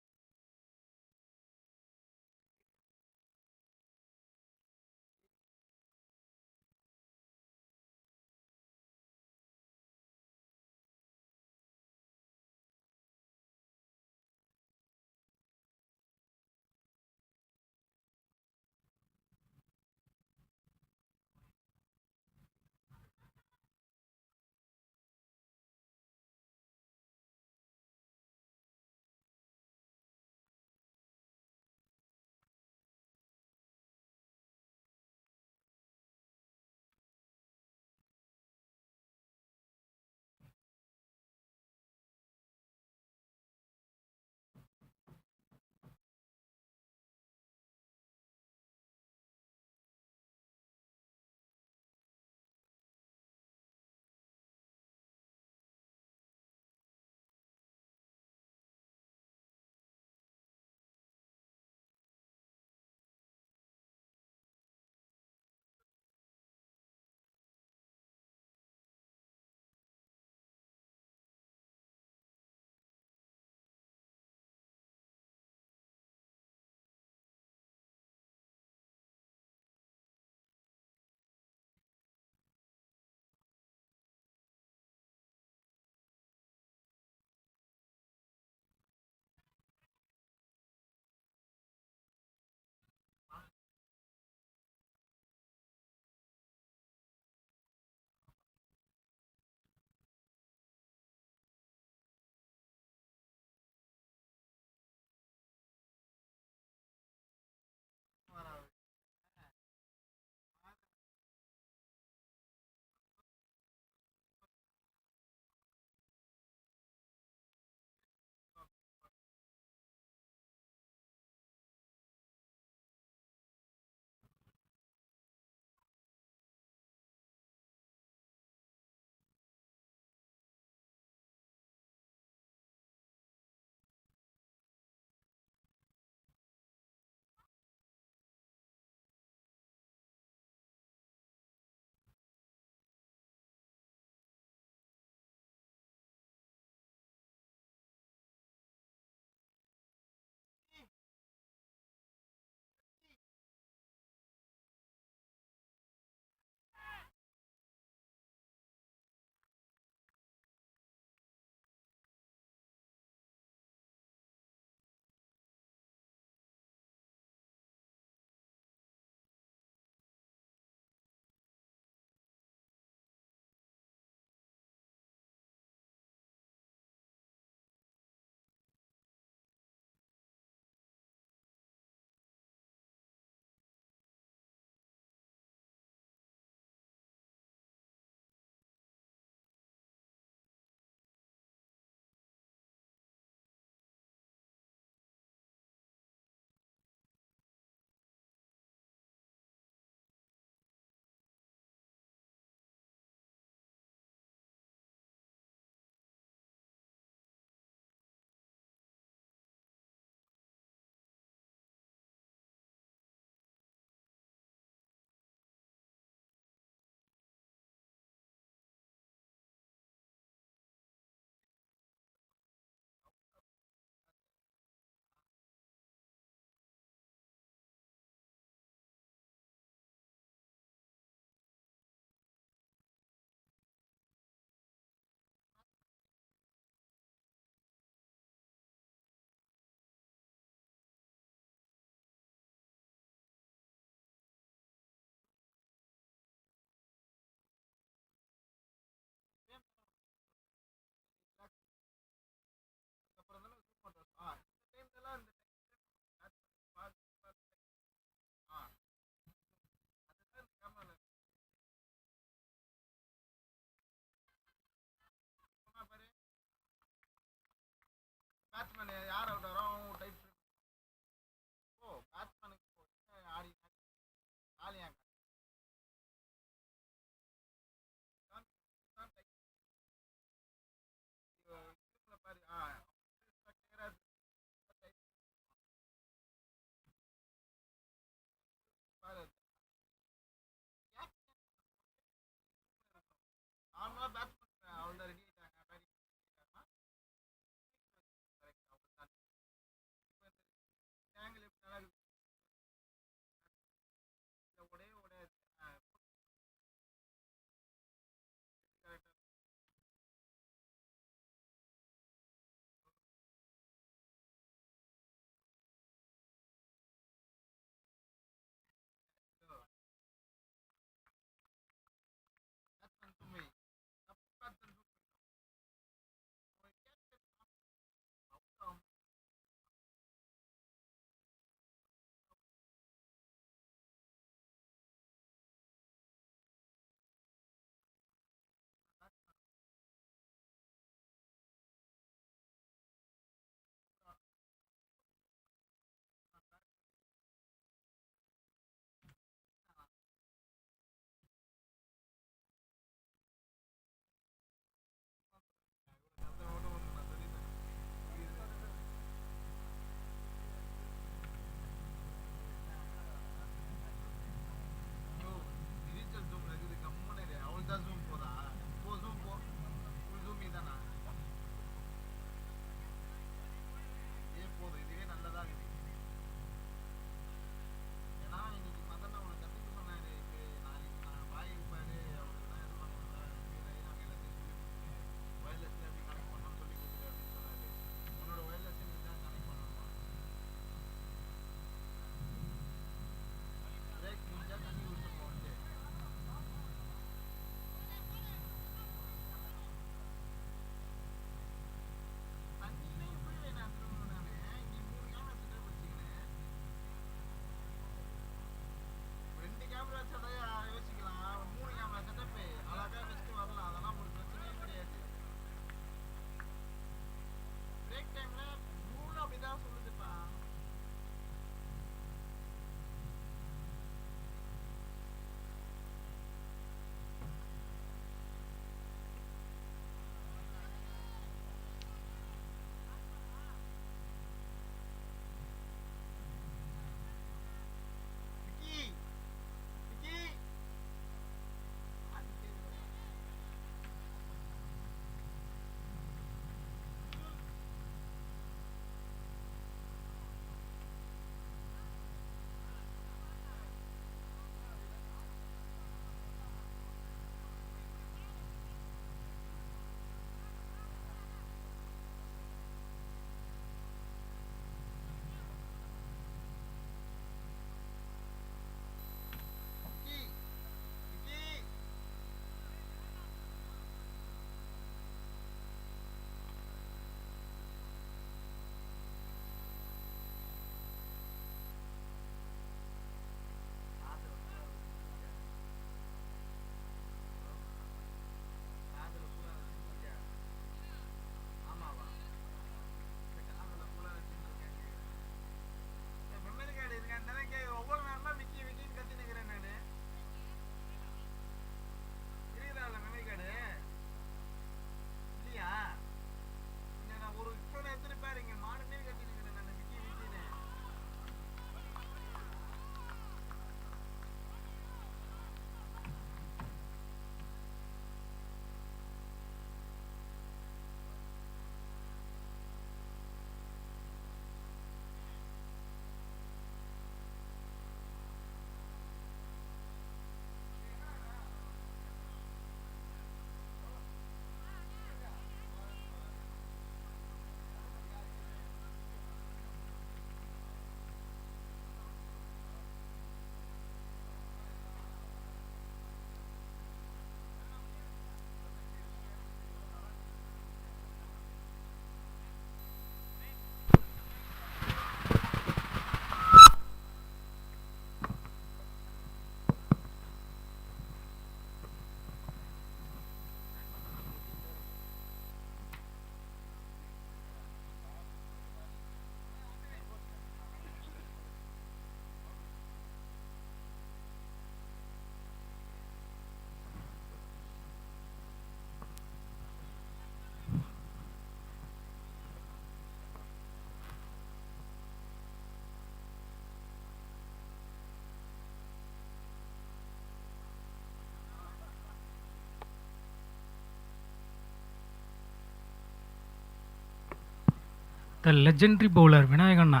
The legendary bowler Vinayaganna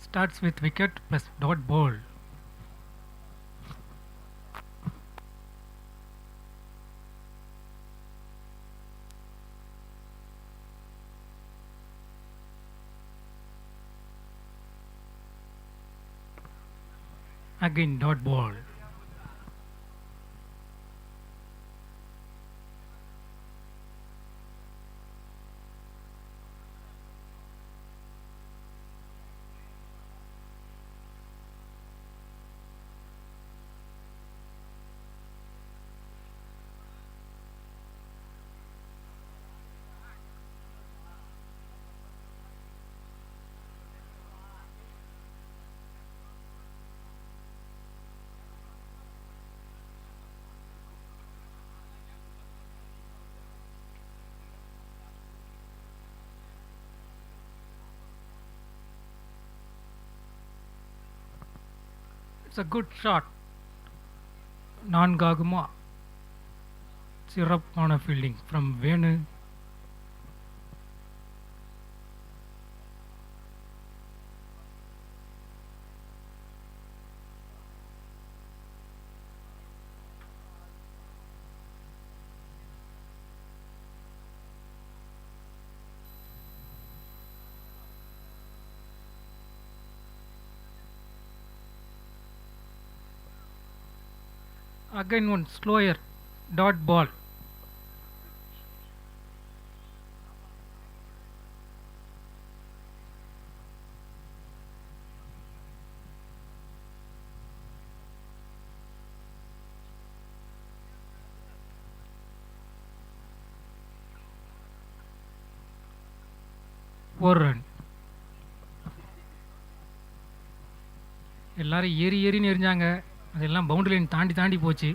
starts with wicket plus dot ball. Again dot ball. It's a good shot. நான்காகுமா சிறப்பான fielding from Venu. Again one slower dot ball. Four run. எல்லாரும் ஏறின்னு எறிஞ்சாங்க, அதெல்லாம் boundary line தாண்டி போச்சு.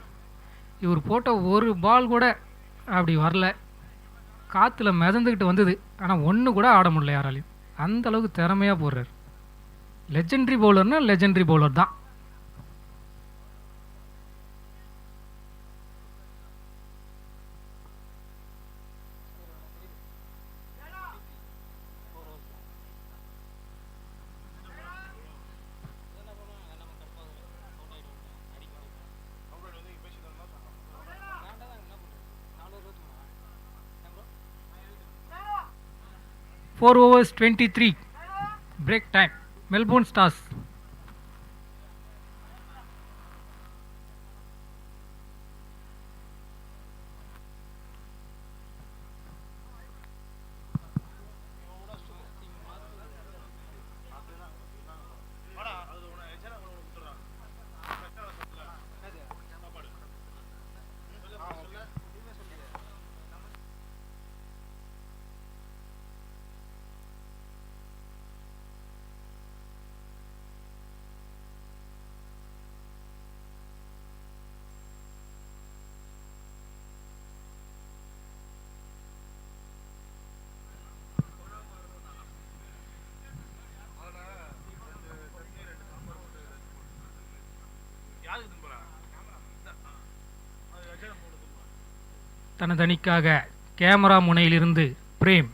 இவர் போட்ட ஒரு பால் கூட அப்படி வரல, காற்றுல மிதந்துக்கிட்டு வந்தது. ஆனால் ஒன்று கூட ஆட முடியல யாராலையும். அந்த அளவுக்கு திறமையாக போடுறார். லெஜெண்டரி பவுலர்னால் லெஜெண்டரி பவுலர் தான். Four overs 23. Break time. Melbourne Stars. தனது அணிக்காக கேமரா முனையிலிருந்து பிரேம்.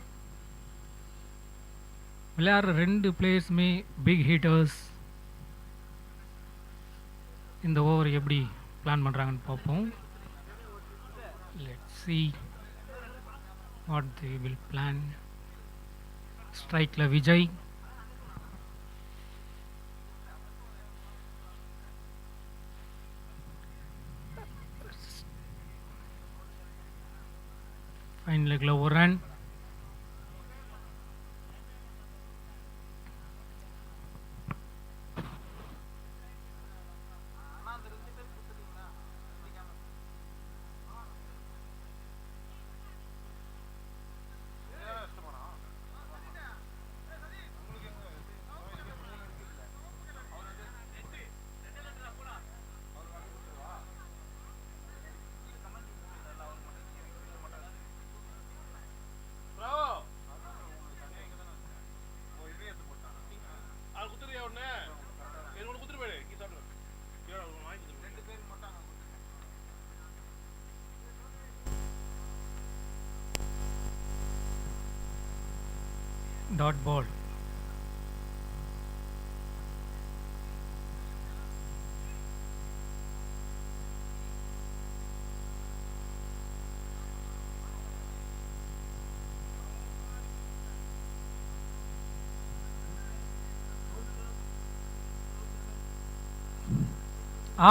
விளையாடுற ரெண்டு பிளேயர்ஸுமே பிக் ஹீட்டர்ஸ். இந்த ஓவர் எப்படி பிளான் பண்ணுறாங்கன்னு பார்ப்போம். Let's see what they will plan. ஸ்ட்ரைக்கில் விஜய், ஃபைன் லெக்கில் ஒரு ரன். Dot ball.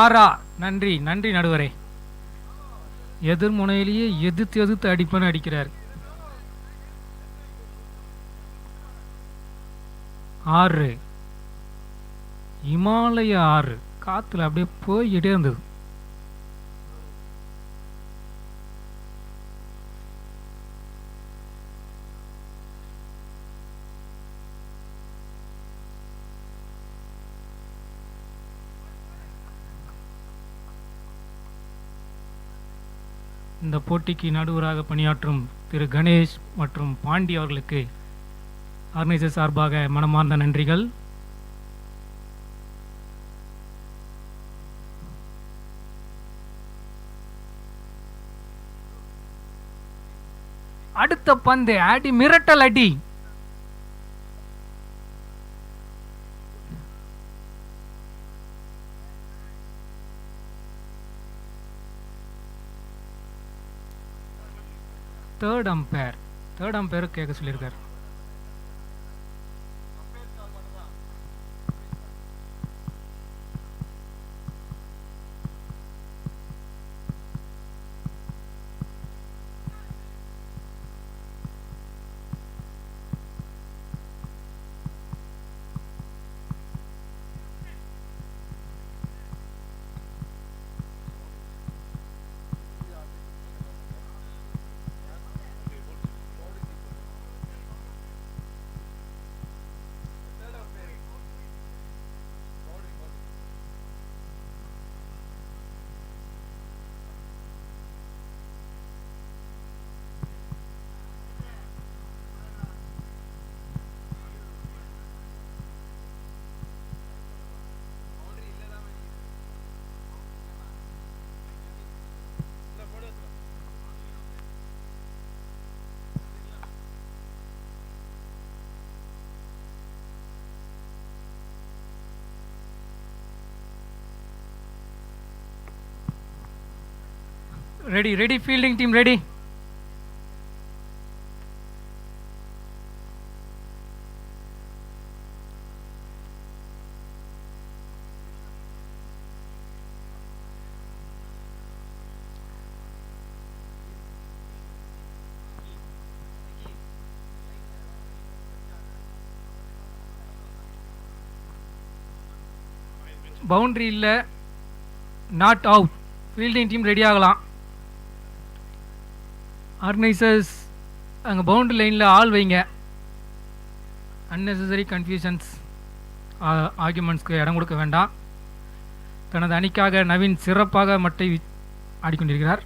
ஆறா, நன்றி நன்றி நடுவரே. எதிர்முனையிலேயே எதிர்த்து எதிர்த்து அடிப்பேன்னு அடிக்கிறார். 6 இமாலய 6 காத்துல அப்படியே போய்கிட்டே இருந்தது. இந்த போட்டிக்கு நடுவராக பணியாற்றும் திரு கணேஷ் மற்றும் பாண்டி அவர்களுக்கு ஆர்கனைசர் சார்பாக மனமார்ந்த நன்றிகள். அடுத்த பந்து அடி, மிரட்டல் அடி. தேர்ட் அம்பையர் கேட்க சொல்லியிருக்காரு. Ready fielding team ready. Boundary இல்லை, not out. Fielding team ready ஆகலாம். ஆர்கனைசர்ஸ் அங்கே பவுண்டரி லைனில் ஆள் வைங்க. அன்னெசரி கன்ஃபியூஷன்ஸ் ஆர்குமெண்ட்ஸ்க்கு இடம் கொடுக்க வேண்டாம். தனது அணிக்காக நவீன் சிறப்பாக மட்டை ஆடிக்கொண்டிருக்கிறார்.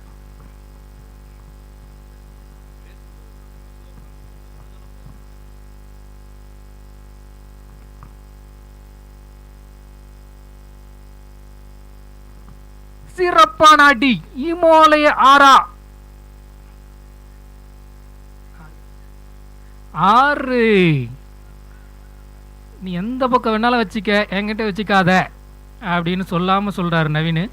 சிறப்பான அடி, இமாலய 6. நீ எந்த பக்கம் வேணாலும் வச்சுக்க, என்கிட்ட வச்சுக்காத அப்படின்னு சொல்லாமல் சொல்கிறாரு Naveen.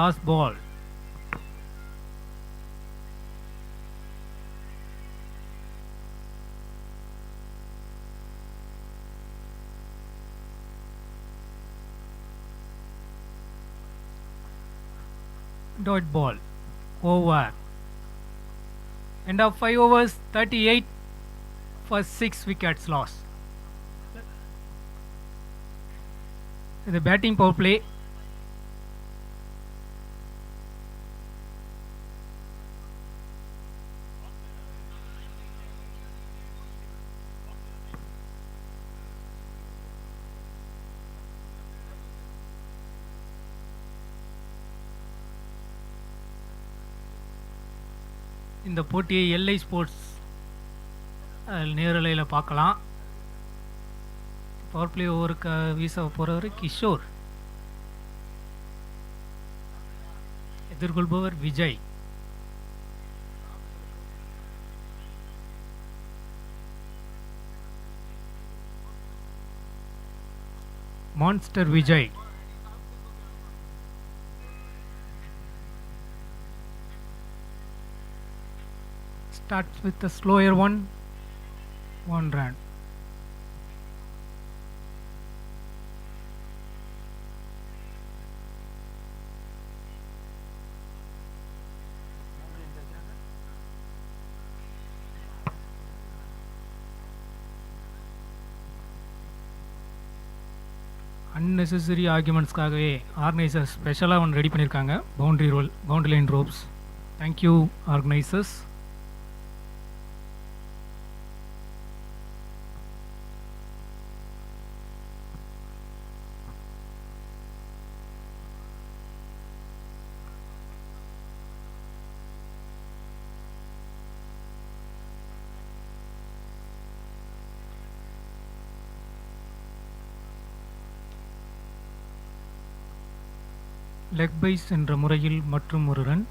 Last ball. Dot ball. Over. End of 5 overs, 38 for 6 wickets loss. The batting power play. இந்த போட்டியை எல்ஐ ஸ்போர்ட்ஸ் நேரலையில் பார்க்கலாம். பவர் பிளே ஓவருக்கு வீச போகிறவர் கிஷோர், எதிர்கொள்பவர் Vijay. Monster Vijay. Starts with the slower one run. Unnecessary ஆர்குமெண்ட்ஸ்க்காகவே ஆர்கனைசர்ஸ் ஸ்பெஷலாக ஒன்று ரெடி பண்ணியிருக்காங்க. Boundary line ropes. Thank you organisers. Leg byes என்ற முறையில் மற்றும் ஒரு ரன்.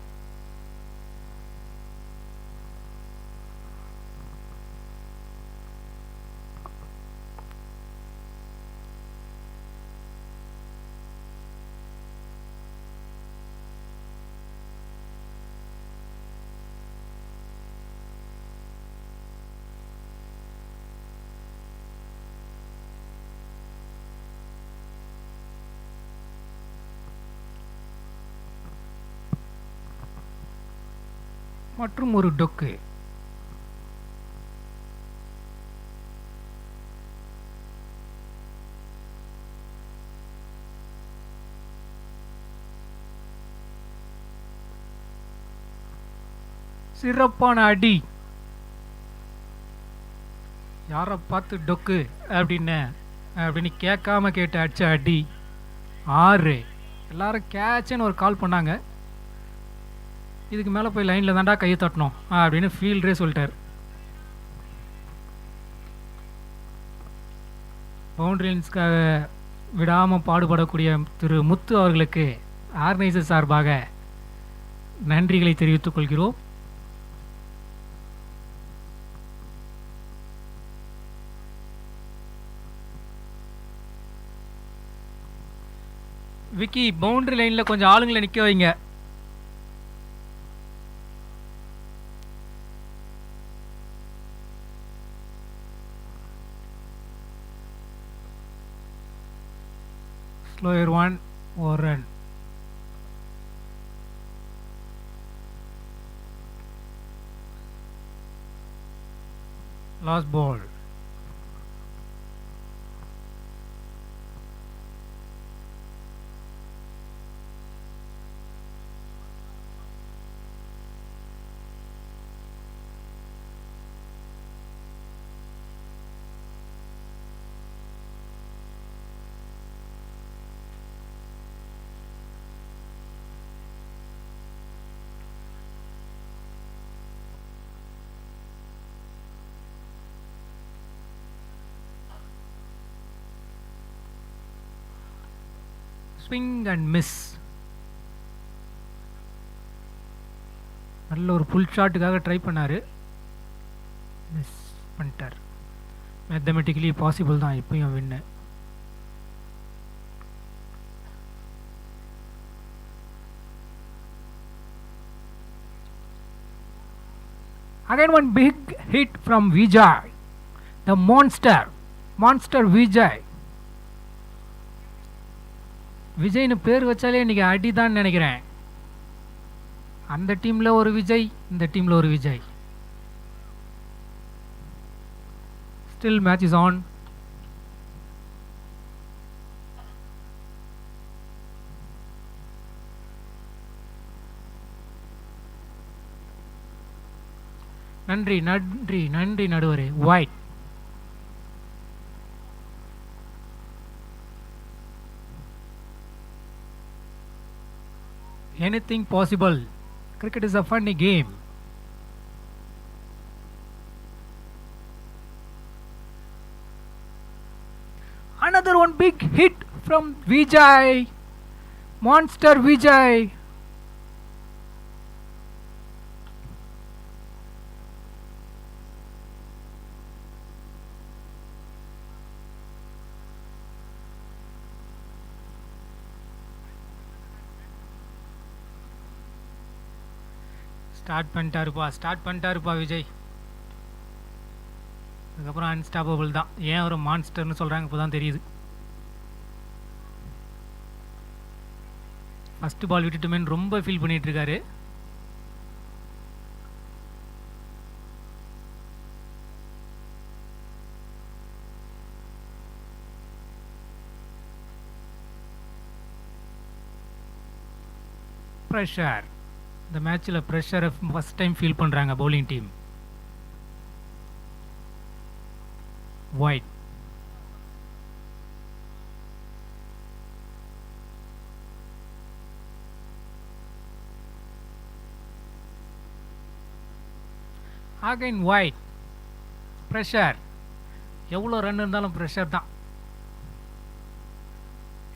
மற்றும் ஒரு டொக்கு. சிறப்பான அடி. யாரை பார்த்து டொக்கு அப்படின்னு கேட்காம கேட்டு அடிச்ச அடி. 6. எல்லாரும் கேட்சுன்னு ஒரு கால் பண்ணாங்க. இதுக்கு மேலே போய் லைனில் தாண்டா கையை தட்டணும் அப்படின்னு ஃபீல்டரே சொல்லிட்டார். பவுண்டரி லைன்ஸ்க்காக விடாமல் பாடுபடக்கூடிய திரு முத்து அவர்களுக்கு ஆர்கனைசர் சார்பாக நன்றிகளை தெரிவித்துக் கொள்கிறோம். விக்கி, பவுண்டரி லைனில் கொஞ்சம் ஆளுங்களை நிற்க வைங்க. Slower one or run. Last ball. Swing and miss. நல்ல ஒரு ஃபுல் ஷாட்டுக்காக ட்ரை பண்ணார், மிஸ் பண்ணிட்டார். மேத்தமெட்டிக்கலி பாசிபிள் தான் இப்பயும் வின்னு. Again one big hit from Vijay, the monster Vijay. விஜய்னு பேர் வச்சாலே இன்றைக்கி அடி தான் நினைக்கிறேன். அந்த டீமில் ஒரு விஜய், இந்த டீமில் ஒரு Vijay. Still match is on. நன்றி நன்றி நன்றி நடுவரே. White. Anything possible. Cricket is a funny game. another one big hit from Vijay. Monster Vijay. Start பண்ணிட்டாருப்பா விஜய். அதுக்கப்புறம் அன்ஸ்டாப்பபிள் தான். ஏன் ஒரு மான்ஸ்டர்னு சொல்கிறாங்க இப்போ தான் தெரியுது. ஃபஸ்ட்டு பால் விட்டுட்டுமேன்னு ரொம்ப ஃபீல் பண்ணிகிட்டு இருக்காரு. ப்ரெஷர். இந்த மேட்ச்சில் ப்ரெஷரை ஃபஸ்ட் டைம் ஃபீல் பண்ணுறாங்க bowling team. White. Again white. Pressure. எவ்வளோ ரன் இருந்தாலும் ப்ரெஷர் தான்.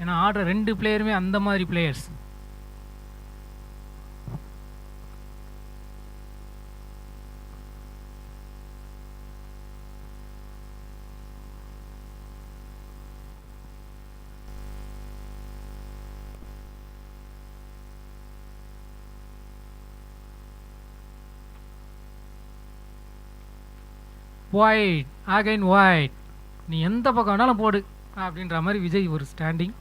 ஏன்னா ஆடுற ரெண்டு பிளேயருமே அந்த மாதிரி பிளேயர்ஸ். ஒயிட். Again white. நீ எந்த பக்கம் வேணாலும் போடு அப்படின்ற மாதிரி விஜய் ஒரு ஸ்டாண்டிங்.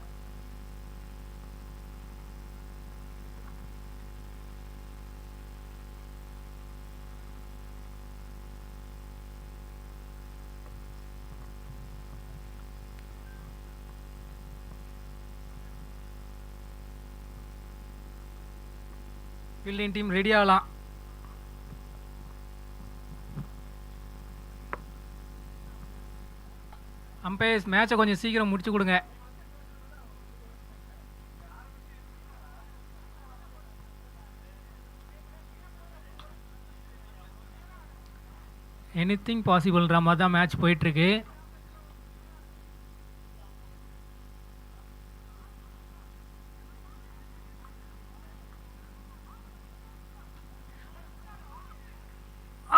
ஃபீல்டிங் டீம் ரெடி ஆகலாம். அம்பையர்ஸ் மேட்சை கொஞ்சம் சீக்கிரம் முடிச்சு கொடுங்க. எனிதிங் பாசிபிள்ன்ற மாதிரி தான் மேட்ச் போயிட்டுருக்கு.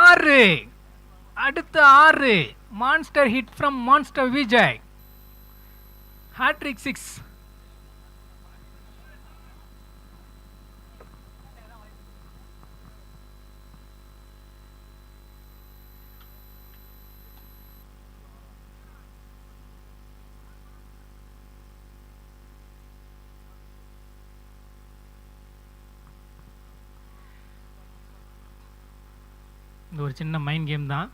ஆறு. அடுத்த 6. Monster hit from Monster Vijay. Hat-trick 6. இது ஒரு சின்ன மைண்ட் கேம் தான்.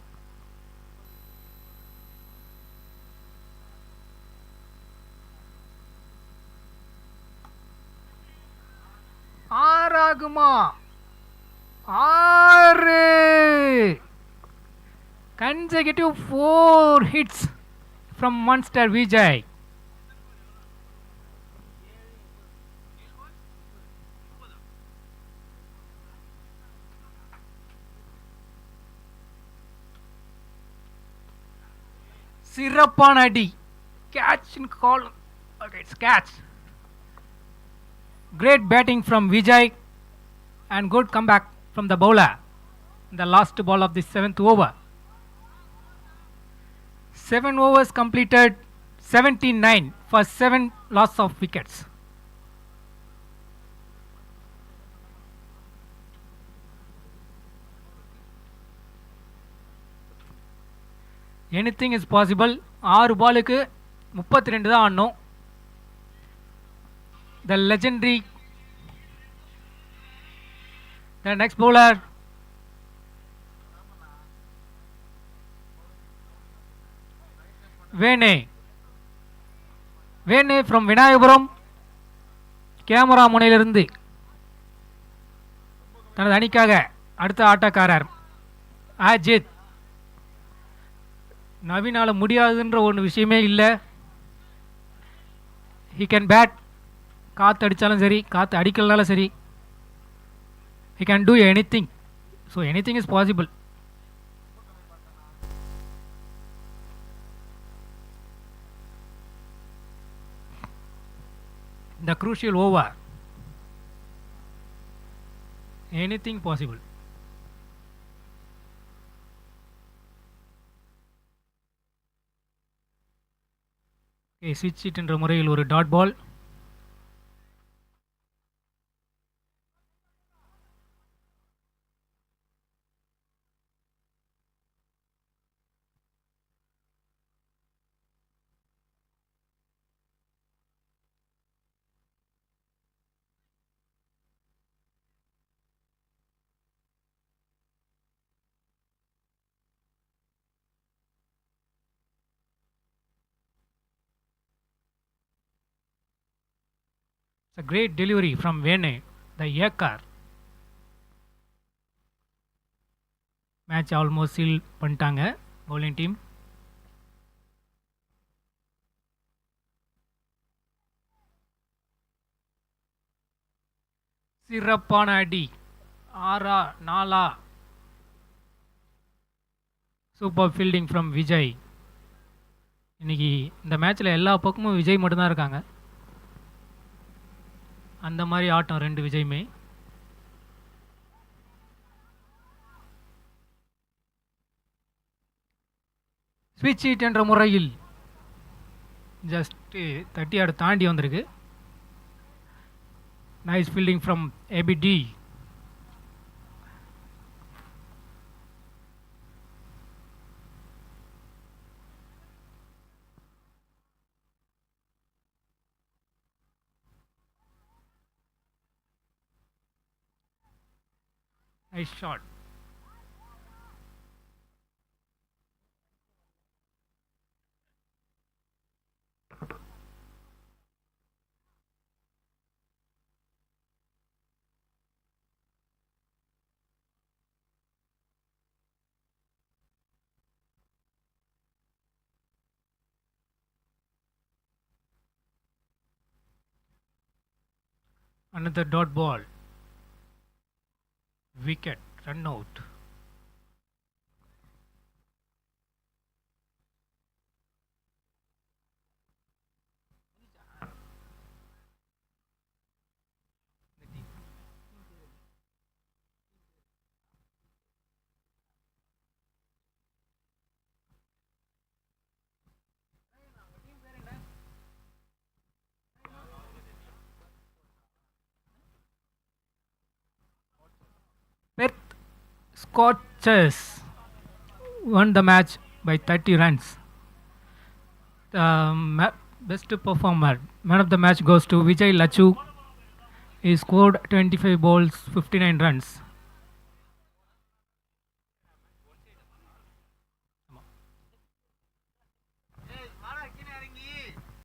ஆறாகுமா? 6. Consecutive 4 hits from Monster Vijay. சிறப்பான அடி. Catch and call. Okay, it's catch. Great batting from Vijay and good comeback from the bowler in the last ball of the 7th over. 7 overs completed, 79 for 7 loss of wickets. Anything is possible. 6 பாலுக்கு 32 தான் ஆடணும். The legendary, the next bowler, Vene from Vinayapuram, camera முனையிலிருந்து தனது அணிக்காக அடுத்த ஆட்டக்காரர் அஜித். நவீனால முடியாதுன்ற ஒன்று விஷயமே இல்லை. he can bat. காற்று அடித்தாலும் சரி, காற்று அடிக்கலனாலும் சரி, he can do anything. So anything is possible. the crucial over. Anything possible. Okay, switch it என்ற முறையில் ஒரு dot ball. It's a great delivery from Vene, the Yakar. Match almost seal பண்ணிட்டாங்க bowling team. சிறப்பான அடி. 6-4. Super fielding from Vijay. இன்னைக்கு இந்த மேட்ச்சில் எல்லா பக்கமும் விஜய் மட்டும்தான் இருக்காங்க. அந்த மாதிரி ஆட்டம் 2 விஜயுமே. ஸ்விட்ச் ஹிட் என்ற முறையில் ஜஸ்ட்டு 30 யார்டு தாண்டி வந்திருக்கு. Nice fielding from ABD. Nice shot. Another dot ball. Wicket. Run out. Perth Scorchers won the match by 30 runs. The best performer, man of the match goes to Vijay Lachu. He scored 25 balls, 59 runs.